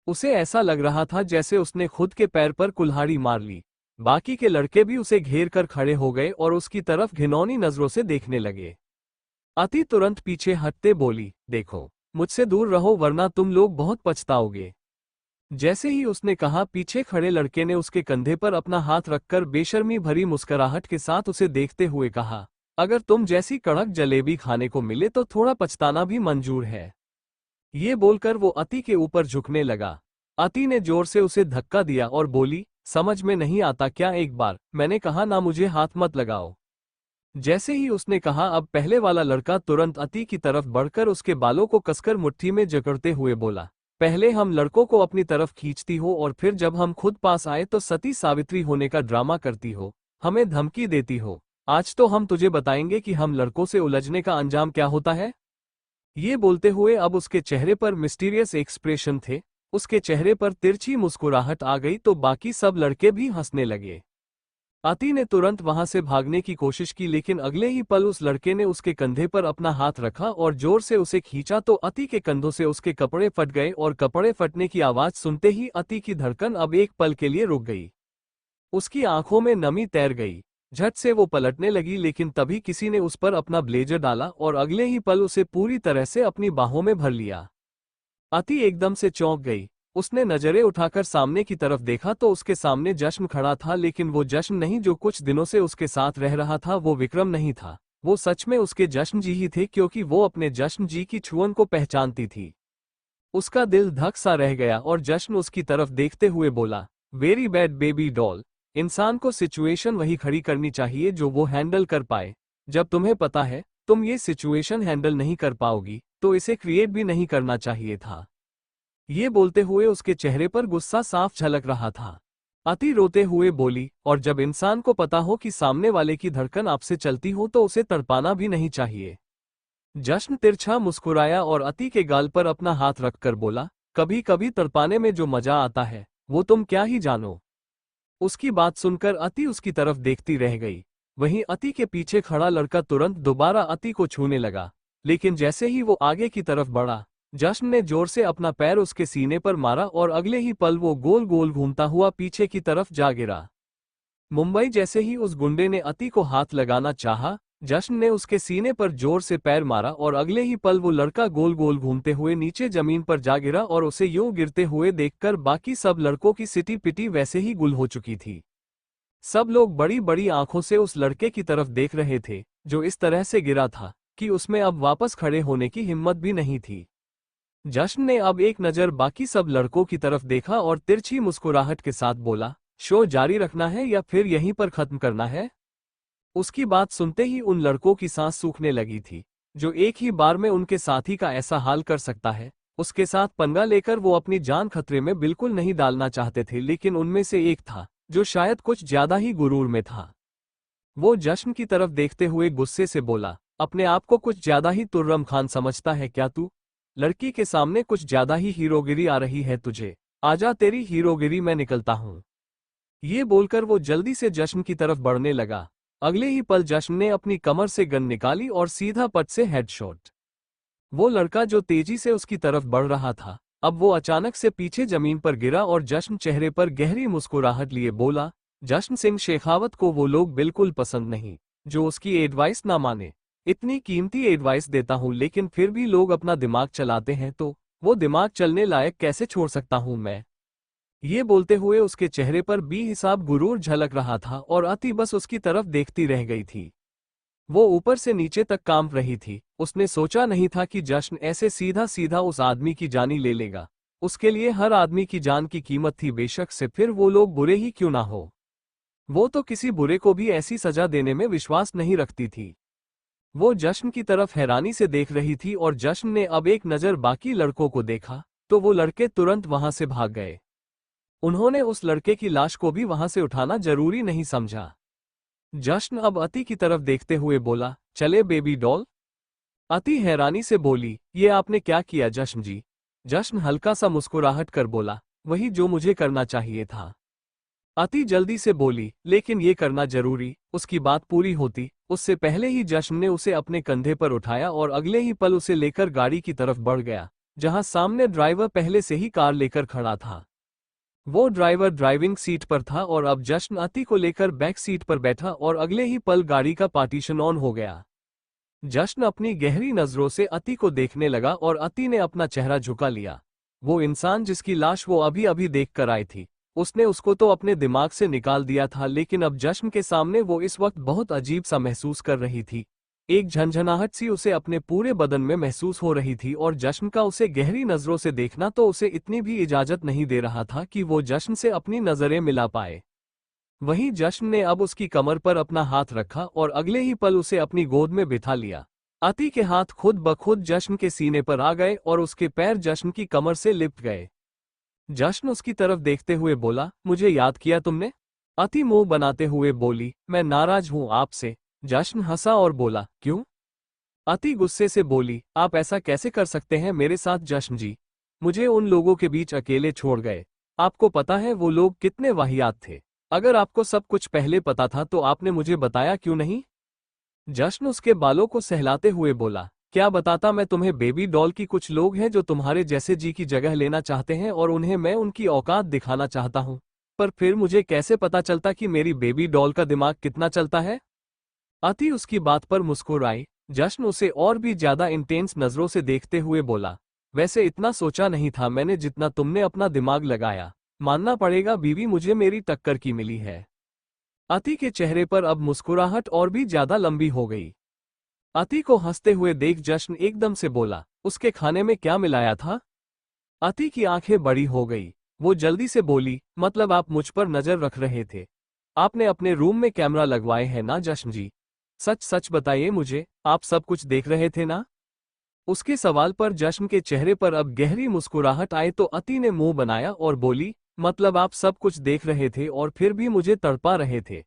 उसे ऐसा लग रहा था जैसे उसने खुद के पैर पर कुल्हाड़ी मार ली। बाकी के लड़के भी उसे घेर कर खड़े हो गए और उसकी तरफ घिनौनी नजरों से देखने लगे। अति तुरंत पीछे हटते बोली, देखो मुझसे दूर रहो वरना तुम लोग बहुत पछताओगे। जैसे ही उसने कहा, पीछे खड़े लड़के ने उसके कंधे पर अपना हाथ रखकर बेशर्मी भरी मुस्कुराहट के साथ उसे देखते हुए कहा, अगर तुम जैसी कड़क जलेबी खाने को मिले तो थोड़ा पछताना भी मंजूर है। ये बोलकर वो अति के ऊपर झुकने लगा। अति ने जोर से उसे धक्का दिया और बोली, समझ में नहीं आता क्या, एक बार मैंने कहा ना मुझे हाथ मत लगाओ। जैसे ही उसने कहा, अब पहले वाला लड़का तुरंत अति की तरफ बढ़कर उसके बालों को कसकर मुट्ठी में जकड़ते हुए बोला, पहले हम लड़कों को अपनी तरफ खींचती हो और फिर जब हम खुद पास आए तो सती सावित्री होने का ड्रामा करती हो, हमें धमकी देती हो। आज तो हम तुझे बताएंगे कि हम लड़कों से उलझने का अंजाम क्या होता है। ये बोलते हुए अब उसके चेहरे पर मिस्टीरियस एक्सप्रेशन थे। उसके चेहरे पर तिरछी मुस्कुराहट आ गई तो बाकी सब लड़के भी हंसने लगे। अति ने तुरंत वहां से भागने की कोशिश की लेकिन अगले ही पल उस लड़के ने उसके कंधे पर अपना हाथ रखा और जोर से उसे खींचा तो अति के कंधों से उसके कपड़े फट गए और कपड़े फटने की आवाज सुनते ही अति की धड़कन अब एक पल के लिए रुक गई। उसकी आंखों में नमी तैर गई। झट से वो पलटने लगी लेकिन तभी किसी ने उस पर अपना ब्लेजर डाला और अगले ही पल उसे पूरी तरह से अपनी बाहों में भर लिया। अति एकदम से चौंक गई। उसने नजरें उठाकर सामने की तरफ देखा तो उसके सामने जश्न खड़ा था, लेकिन वो जश्न नहीं जो कुछ दिनों से उसके साथ रह रहा था। वो विक्रम नहीं था, वो सच में उसके जश्न जी ही थे, क्योंकि वो अपने जश्न जी की छुअन को पहचानती थी। उसका दिल धक सा रह गया और जश्न उसकी तरफ देखते हुए बोला, वेरी बैड बेबी डॉल। इंसान को सिचुएशन वही खड़ी करनी चाहिए जो वो हैंडल कर पाए। जब तुम्हें पता है तुम ये सिचुएशन हैंडल नहीं कर पाओगी, तो इसे क्रिएट भी नहीं करना चाहिए था। ये बोलते हुए उसके चेहरे पर गुस्सा साफ झलक रहा था। अति रोते हुए बोली, और जब इंसान को पता हो कि सामने वाले की धड़कन आपसे चलती हो तो उसे तड़पाना भी नहीं चाहिए। जश्न तिरछा मुस्कुराया और अति के गाल पर अपना हाथ रखकर बोला, कभी कभी तड़पाने में जो मजा आता है वो तुम क्या ही जानो। उसकी बात सुनकर अति उसकी तरफ देखती रह गई। वहीं अति के पीछे खड़ा लड़का तुरंत दोबारा अति को छूने लगा, लेकिन जैसे ही वो आगे की तरफ बढ़ा, जश्न ने जोर से अपना पैर उसके सीने पर मारा और अगले ही पल वो गोल गोल घूमता हुआ पीछे की तरफ जा गिरा। मुंबई जैसे ही उस गुंडे ने अति को हाथ लगाना चाहा, जश्न ने उसके सीने पर जोर से पैर मारा और अगले ही पल वो लड़का गोल गोल घूमते हुए नीचे जमीन पर जा गिरा और उसे यूं गिरते हुए देखकर बाकी सब लड़कों की सिटी पिटी वैसे ही गुल हो चुकी थी। सब लोग बड़ी बड़ी आंखों से उस लड़के की तरफ देख रहे थे, जो इस तरह से गिरा था कि उसमें अब वापस खड़े होने की हिम्मत भी नहीं थी। जश्न ने अब एक नज़र बाकी सब लड़कों की तरफ देखा और तिरछी मुस्कुराहट के साथ बोला, शो जारी रखना है या फिर यहीं पर खत्म करना है? उसकी बात सुनते ही उन लड़कों की सांस सूखने लगी थी। जो एक ही बार में उनके साथी का ऐसा हाल कर सकता है, उसके साथ पंगा लेकर वो अपनी जान खतरे में बिल्कुल नहीं डालना चाहते थे, लेकिन उनमें से एक था जो शायद कुछ ज्यादा ही गुरूर में था। वो जश्न की तरफ देखते हुए गुस्से से बोला, अपने आप को कुछ ज्यादा ही तुर्रम खान समझता है क्या तू? लड़की के सामने कुछ ज्यादा ही हीरोगिरी आ रही है तुझे। आजा, तेरी हीरोगिरी मैं निकलता हूं। ये बोलकर वो जल्दी से जश्न की तरफ बढ़ने लगा। अगले ही पल जश्न ने अपनी कमर से गन निकाली और सीधा पट से हेडशॉट। वो लड़का जो तेजी से उसकी तरफ बढ़ रहा था, अब वो अचानक से पीछे जमीन पर गिरा और जश्न चेहरे पर गहरी मुस्कुराहट लिए बोला, जश्न सिंह शेखावत को वो लोग बिल्कुल पसंद नहीं जो उसकी एडवाइस ना माने। इतनी कीमती एडवाइस देता हूं लेकिन फिर भी लोग अपना दिमाग चलाते हैं, तो वो दिमाग चलने लायक कैसे छोड़ सकता हूं मैं? ये बोलते हुए उसके चेहरे पर बेहिसाब गुरूर झलक रहा था और अति बस उसकी तरफ देखती रह गई थी। वो ऊपर से नीचे तक कांप रही थी। उसने सोचा नहीं था कि जश्न ऐसे सीधा सीधा उस आदमी की जान ही ले लेगा। उसके लिए हर आदमी की जान की कीमत थी, बेशक से फिर वो लोग बुरे ही क्यों ना हो। वो तो किसी बुरे को भी ऐसी सजा देने में विश्वास नहीं रखती थी। वो जश्न की तरफ हैरानी से देख रही थी और जश्न ने अब एक नज़र बाकी लड़कों को देखा तो वो लड़के तुरंत वहां से भाग गए। उन्होंने उस लड़के की लाश को भी वहां से उठाना जरूरी नहीं समझा। जश्न अब अति की तरफ देखते हुए बोला, चले बेबी डॉल? अति हैरानी से बोली, ये आपने क्या किया जश्न जी? जश्न हल्का सा मुस्कुराहट कर बोला, वही जो मुझे करना चाहिए था। अति जल्दी से बोली, लेकिन ये करना जरूरी? उसकी बात पूरी होती उससे पहले ही जश्न ने उसे अपने कंधे पर उठाया और अगले ही पल उसे लेकर गाड़ी की तरफ बढ़ गया, जहां सामने ड्राइवर पहले से ही कार लेकर खड़ा था। वो ड्राइवर ड्राइविंग सीट पर था और अब जश्न अति को लेकर बैक सीट पर बैठा और अगले ही पल गाड़ी का पार्टीशन ऑन हो गया। जश्न अपनी गहरी नजरों से अति को देखने लगा और अति ने अपना चेहरा झुका लिया। वो इंसान जिसकी लाश वो अभी अभी देख कर आई थी, उसने उसको तो अपने दिमाग से निकाल दिया था, लेकिन अब जश्न के सामने वो इस वक्त बहुत अजीब सा महसूस कर रही थी। एक झंझनाहट सी उसे अपने पूरे बदन में महसूस हो रही थी और जश्न का उसे गहरी नजरों से देखना तो उसे इतनी भी इजाजत नहीं दे रहा था कि वो जश्न से अपनी नजरें मिला पाए। वहीं जश्न ने अब उसकी कमर पर अपना हाथ रखा और अगले ही पल उसे अपनी गोद में बिठा लिया। अति के हाथ खुद ब खुद जश्न के सीने पर आ गए और उसके पैर जश्न की कमर से लिपट गए। जश्न उसकी तरफ देखते हुए बोला, मुझे याद किया तुमने? अति मुंह बनाते हुए बोली, मैं नाराज हूं आपसे। जश्न हंसा और बोला, क्यों? अति गुस्से से बोली, आप ऐसा कैसे कर सकते हैं मेरे साथ जश्न जी? मुझे उन लोगों के बीच अकेले छोड़ गए। आपको पता है वो लोग कितने वाहियात थे। अगर आपको सब कुछ पहले पता था तो आपने मुझे बताया क्यों नहीं? जश्न उसके बालों को सहलाते हुए बोला, क्या बताता मैं तुम्हें बेबी डॉल की कुछ लोग हैं जो तुम्हारे जैसे जी की जगह लेना चाहते हैं और उन्हें मैं उनकी औकात दिखाना चाहता हूं। पर फिर मुझे कैसे पता चलता कि मेरी बेबी डॉल का दिमाग कितना चलता है? अति उसकी बात पर मुस्कुराई। जश्न उसे और भी ज्यादा इंटेंस नजरों से देखते हुए बोला, वैसे इतना सोचा नहीं था मैंने जितना तुमने अपना दिमाग लगाया। मानना पड़ेगा बीवी, मुझे मेरी टक्कर की मिली है। अति के चेहरे पर अब मुस्कुराहट और भी ज्यादा लंबी हो गई। अति को हंसते हुए देख जश्न एकदम से बोला, उसके खाने में क्या मिलाया था? अति की आंखें बड़ी हो गई। वो जल्दी से बोली, मतलब आप मुझ पर नजर रख रहे थे? आपने अपने रूम में कैमरा लगवाए हैं ना जश्न जी? सच सच बताइए मुझे, आप सब कुछ देख रहे थे ना? उसके सवाल पर जश्न के चेहरे पर अब गहरी मुस्कुराहट आए तो अति ने मुंह बनाया और बोली, मतलब आप सब कुछ देख रहे थे और फिर भी मुझे तड़पा रहे थे?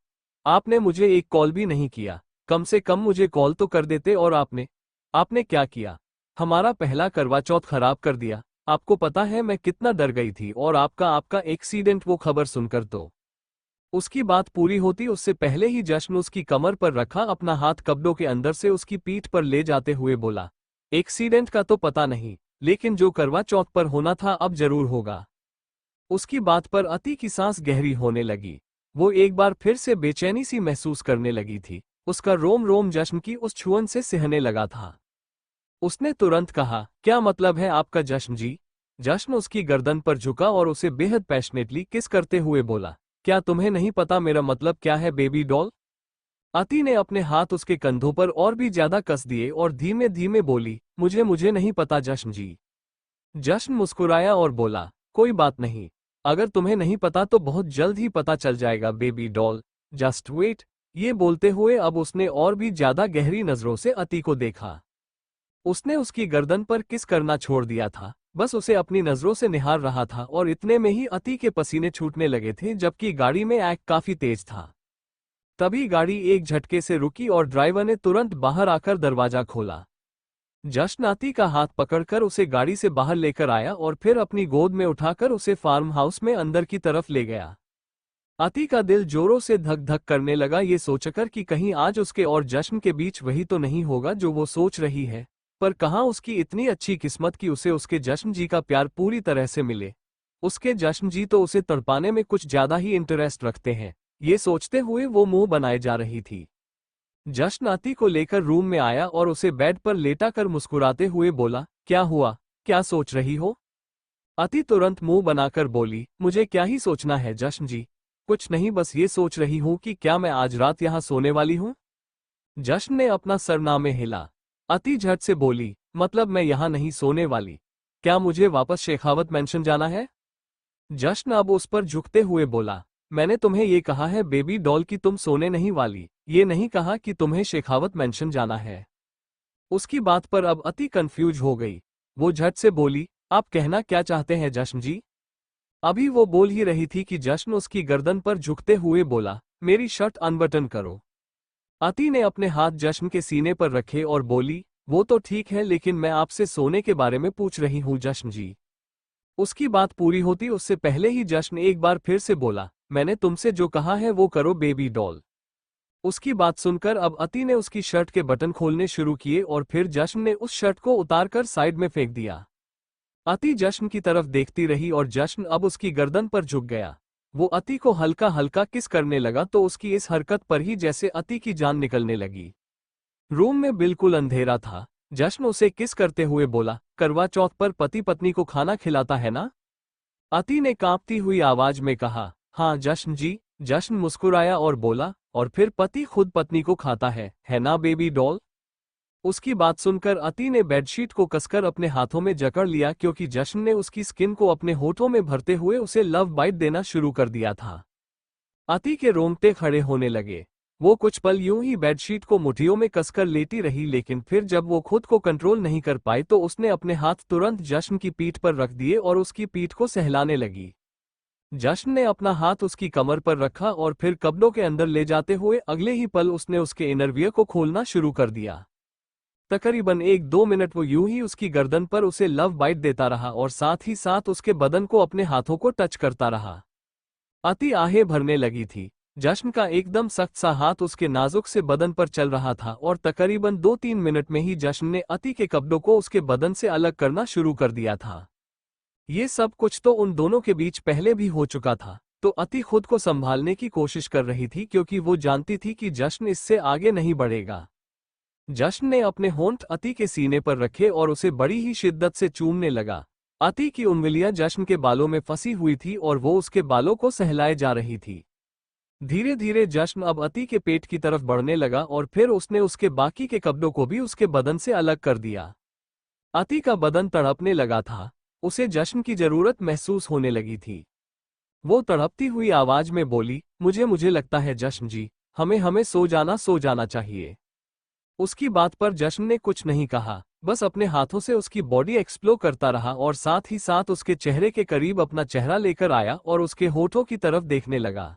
आपने मुझे एक कॉल भी नहीं किया। कम से कम मुझे कॉल तो कर देते। और आपने आपने क्या किया? हमारा पहला करवा चौथ खराब कर दिया। आपको पता है मैं कितना डर गई थी, और आपका आपका एक्सीडेंट, वो खबर सुनकर तो। उसकी बात पूरी होती उससे पहले ही जश्न उसकी कमर पर रखा अपना हाथ कपड़ों के अंदर से उसकी पीठ पर ले जाते हुए बोला, एक्सीडेंट का तो पता नहीं, लेकिन जो करवा चौथ पर होना था अब जरूर होगा। उसकी बात पर अति की सांस गहरी होने लगी। वो एक बार फिर से बेचैनी सी महसूस करने लगी थी। उसका रोम रोम जश्न की उस छुअन से सिहने लगा था। उसने तुरंत कहा, क्या मतलब है आपका जश्न जी? जश्न उसकी गर्दन पर झुका और उसे बेहद पैशनेटली किस करते हुए बोला, क्या तुम्हें नहीं पता मेरा मतलब क्या है बेबी डॉल? अति ने अपने हाथ उसके कंधों पर और भी ज्यादा कस दिए और धीमे धीमे बोली, मुझे मुझे नहीं पता जश्न जी। जश्न मुस्कुराया और बोला, कोई बात नहीं, अगर तुम्हें नहीं पता तो बहुत जल्द ही पता चल जाएगा बेबी डॉल, जस्ट वेट। ये बोलते हुए अब उसने और भी ज्यादा गहरी नजरों से अति को देखा। उसने उसकी गर्दन पर किस करना छोड़ दिया था, बस उसे अपनी नजरों से निहार रहा था, और इतने में ही अति के पसीने छूटने लगे थे जबकि गाड़ी में आग काफी तेज था। तभी गाड़ी एक झटके से रुकी और ड्राइवर ने तुरंत बाहर आकर दरवाजा खोला। जश्न अति का हाथ पकड़कर उसे गाड़ी से बाहर लेकर आया और फिर अपनी गोद में उठाकर उसे फार्म हाउस में अंदर की तरफ ले गया। अति का दिल जोरों से धक धक करने लगा, ये सोचकर कि कहीं आज उसके और जश्न के बीच वही तो नहीं होगा जो वो सोच रही है। पर कहाँ उसकी इतनी अच्छी किस्मत कि उसे उसके जश्न जी का प्यार पूरी तरह से मिले। उसके जश्न जी तो उसे तड़पाने में कुछ ज्यादा ही इंटरेस्ट रखते हैं। ये सोचते हुए वो मुंह बनाए जा रही थी। जश्न अति को लेकर रूम में आया और उसे बेड पर लेटाकर मुस्कुराते हुए बोला, क्या हुआ, क्या सोच रही हो? अति तुरंत मुंह बनाकर बोली, मुझे क्या ही सोचना है जश्न जी, कुछ नहीं, बस ये सोच रही हूं कि क्या मैं आज रात यहाँ सोने वाली हूँ? जश्न ने अपना सरनामे हिला। अति झट से बोली, मतलब मैं यहाँ नहीं सोने वाली, क्या मुझे वापस शेखावत मेंशन जाना है? जश्न अब उस पर झुकते हुए बोला, मैंने तुम्हें ये कहा है बेबी डॉल कि तुम सोने नहीं वाली, ये नहीं कहा कि तुम्हें शेखावत मेंशन जाना है। उसकी बात पर अब अति कंफ्यूज हो गई। वो झट से बोली, आप कहना क्या चाहते हैं जश्न जी? अभी वो बोल ही रही थी कि जश्न उसकी गर्दन पर झुकते हुए बोला, मेरी शर्ट अनबटन करो। अति ने अपने हाथ जश्न के सीने पर रखे और बोली, वो तो ठीक है, लेकिन मैं आपसे सोने के बारे में पूछ रही हूँ जश्न जी। उसकी बात पूरी होती उससे पहले ही जश्न एक बार फिर से बोला, मैंने तुमसे जो कहा है वो करो बेबी डॉल। उसकी बात सुनकर अब अति ने उसकी शर्ट के बटन खोलने शुरू किए और फिर जश्न ने उस शर्ट को उतारकर साइड में फेंक दिया। अति जश्न की तरफ देखती रही और जश्न अब उसकी गर्दन पर झुक गया। वो अति को हल्का हल्का किस करने लगा तो उसकी इस हरकत पर ही जैसे अति की जान निकलने लगी। रूम में बिल्कुल अंधेरा था। जश्न उसे किस करते हुए बोला, करवा चौथ पर पति पत्नी को खाना खिलाता है ना? अति ने कांपती हुई आवाज में कहा, हाँ जश्न जी। जश्न मुस्कुराया और बोला, और फिर पति खुद पत्नी को खाता है ना बेबी डॉल? उसकी बात सुनकर अति ने बेडशीट को कसकर अपने हाथों में जकड़ लिया, क्योंकि जश्न ने उसकी स्किन को अपने होठों में भरते हुए उसे लव बाइट देना शुरू कर दिया था। अति के रोंगटे खड़े होने लगे। वो कुछ पल यूं ही बेडशीट को मुट्ठियों में कसकर लेटी रही, लेकिन फिर जब वो खुद को कंट्रोल नहीं कर पाई तो उसने अपने हाथ तुरंत जश्न की पीठ पर रख दिए और उसकी पीठ को सहलाने लगी। जश्न ने अपना हाथ उसकी कमर पर रखा और फिर कपड़ों के अंदर ले जाते हुए अगले ही पल उसने उसके इनरवियर को खोलना शुरू कर दिया। तकरीबन 1-2 मिनट वो यूं ही उसकी गर्दन पर उसे लव बाइट देता रहा और साथ ही साथ उसके बदन को अपने हाथों को टच करता रहा। अति आहें भरने लगी थी। जश्न का एकदम सख्त सा हाथ उसके नाजुक से बदन पर चल रहा था और तकरीबन 2-3 मिनट में ही जश्न ने अति के कपड़ों को उसके बदन से अलग करना शुरू कर दिया था। ये सब कुछ तो उन दोनों के बीच पहले भी हो चुका था, तो अति खुद को संभालने की कोशिश कर रही थी क्योंकि वो जानती थी कि जश्न इससे आगे नहीं बढ़ेगा। जश्न ने अपने होंठ अति के सीने पर रखे और उसे बड़ी ही शिद्दत से चूमने लगा। अति की उंगलियां जश्न के बालों में फंसी हुई थी और वो उसके बालों को सहलाए जा रही थी। धीरे धीरे जश्न अब अति के पेट की तरफ बढ़ने लगा और फिर उसने उसके बाकी के कपड़ों को भी उसके बदन से अलग कर दिया। अति का बदन तड़पने लगा था। उसे जश्न की जरूरत महसूस होने लगी थी। वो तड़पती हुई आवाज में बोली, मुझे लगता है जश्न जी, हमें सो जाना चाहिए। उसकी बात पर जश्न ने कुछ नहीं कहा, बस अपने हाथों से उसकी बॉडी एक्सप्लोर करता रहा और साथ ही साथ उसके चेहरे के करीब अपना चेहरा लेकर आया और उसके होठों की तरफ देखने लगा।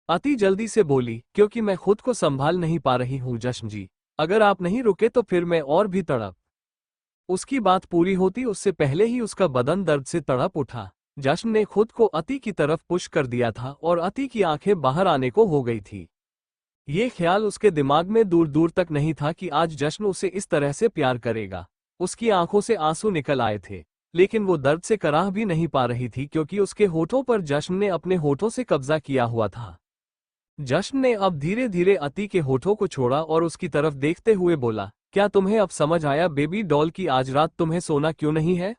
अति जल्दी से बोली, क्योंकि मैं खुद को संभाल नहीं पा रही हूँ जश्न जी, अगर आप नहीं रुके तो फिर मैं और भी तड़प। उसकी बात पूरी होती उससे पहले ही उसका बदन दर्द से तड़प उठा। जश्न ने खुद को अति की तरफ पुश कर दिया था और अति की आंखें बाहर आने को हो गई थी। ये ख्याल उसके दिमाग में दूर दूर तक नहीं था कि आज जश्न उसे इस तरह से प्यार करेगा। उसकी आंखों से आंसू निकल आए थे, लेकिन वो दर्द से कराह भी नहीं पा रही थी क्योंकि उसके होठों पर जश्न ने अपने होठों से कब्जा किया हुआ था। जश्न ने अब धीरे धीरे अति के होठों को छोड़ा और उसकी तरफ देखते हुए बोला, क्या तुम्हें अब समझ आया बेबी डॉल की आज रात तुम्हें सोना क्यों नहीं है?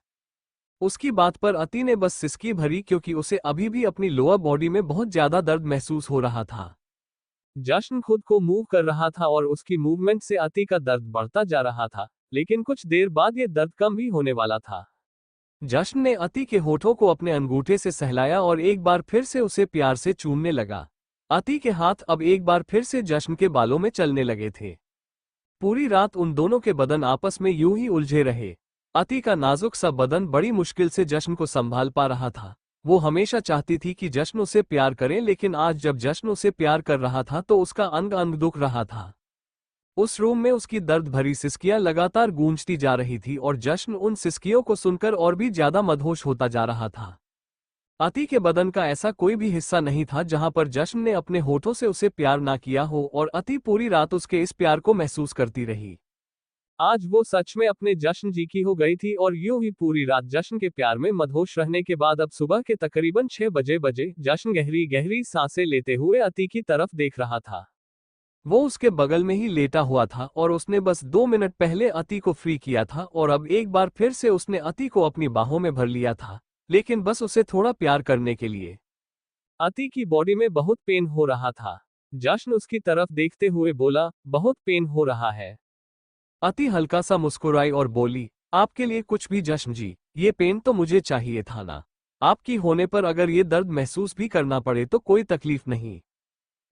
उसकी बात पर अति ने बस सिसकी भरी क्योंकि उसे अभी भी अपनी लोअर बॉडी में बहुत ज्यादा दर्द महसूस हो रहा था। जश्न खुद को मूव कर रहा था और उसकी मूवमेंट से अति का दर्द बढ़ता जा रहा था, लेकिन कुछ देर बाद ये दर्द कम भी होने वाला था। जश्न ने अति के होठों को अपने अंगूठे से सहलाया और एक बार फिर से उसे प्यार से चूमने लगा। अति के हाथ अब एक बार फिर से जश्न के बालों में चलने लगे थे। पूरी रात उन दोनों के बदन आपस में यूं ही उलझे रहे। अति का नाजुक सा बदन बड़ी मुश्किल से जश्न को संभाल पा रहा था। वो हमेशा चाहती थी कि जश्न उसे प्यार करे, लेकिन आज जब जश्न उसे प्यार कर रहा था तो उसका अंग अंग दुख रहा था। उस रूम में उसकी दर्द भरी सिसकियां लगातार गूंजती जा रही थी और जश्न उन सिसकियों को सुनकर और भी ज्यादा मदहोश होता जा रहा था। अति के बदन का ऐसा कोई भी हिस्सा नहीं था जहां पर जश्न ने अपने होठों से उसे प्यार ना किया हो और अति पूरी रात उसके इस प्यार को महसूस करती रही। आज वो सच में अपने जश्न जी की हो गई थी और यूं ही पूरी रात जश्न के प्यार में मदहोश रहने के बाद अब सुबह के तकरीबन 6 बजे जश्न गहरी गहरी सांसें लेते हुए अति की तरफ देख रहा था। वो उसके बगल में ही लेटा हुआ था और उसने बस 2 मिनट पहले अति को फ्री किया था और अब एक बार फिर से उसने अति को अपनी बाहों में भर लिया था, लेकिन बस उसे थोड़ा प्यार करने के लिए। अति की बॉडी में बहुत पेन हो रहा था। जश्न उसकी तरफ देखते हुए बोला, बहुत पेन हो रहा है। अति हल्का सा मुस्कुराई और बोली, आपके लिए कुछ भी जश्न जी, ये पेन तो मुझे चाहिए था ना। आपकी होने पर अगर ये दर्द महसूस भी करना पड़े तो कोई तकलीफ नहीं।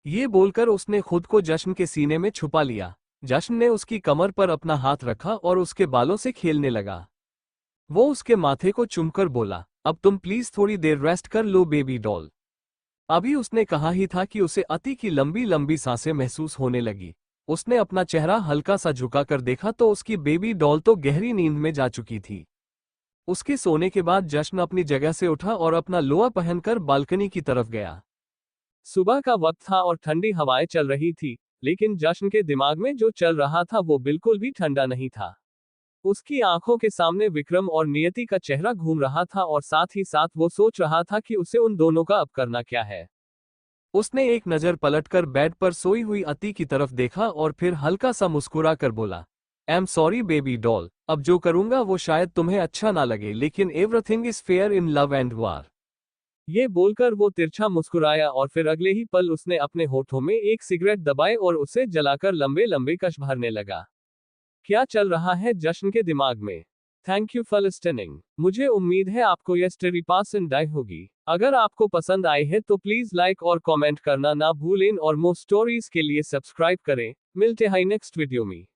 ये बोलकर उसने खुद को जश्न के सीने में छुपा लिया। जश्न ने उसकी कमर पर अपना हाथ रखा और उसके बालों से खेलने लगा। वो उसके माथे को चूमकर बोला, अब तुम प्लीज थोड़ी देर रेस्ट कर लो बेबी डॉल। अभी उसने कहा ही था कि उसे अति की लंबी लंबी सांसें महसूस होने लगी। उसने अपना चेहरा हल्का सा झुकाकर देखा तो उसकी बेबी डॉल तो गहरी नींद में जा चुकी थी। उसके सोने के बाद जश्न अपनी जगह से उठा और अपना लोहा पहनकर बालकनी की तरफ गया। सुबह का वक्त था और ठंडी हवाएं चल रही थी, लेकिन जश्न के दिमाग में जो चल रहा था वो बिल्कुल भी ठंडा नहीं था। उसकी आंखों के सामने विक्रम और नियति का चेहरा घूम रहा था और साथ ही साथ वो सोच रहा था कि उसे उन दोनों का अब करना क्या है। उसने एक नजर पलटकर बेड पर सोई हुई अति की तरफ देखा और फिर हल्का सा मुस्कुरा कर बोला, I am sorry baby doll, अब जो करूंगा वो शायद तुम्हें अच्छा ना लगे, लेकिन everything is fair in love and वार। ये बोलकर वो तिरछा मुस्कुराया और फिर अगले ही पल उसने अपने होठों में एक सिगरेट दबाए और उसे जलाकर लंबे लंबे कश भरने लगा। क्या चल रहा है जश्न के दिमाग में? Thank you for listening. मुझे उम्मीद है आपको यह स्टोरी पसंद आई होगी। अगर आपको पसंद आई है तो प्लीज लाइक और कमेंट करना ना भूलें और मोर स्टोरीज के लिए सब्सक्राइब करें। मिलते हैं नेक्स्ट वीडियो में।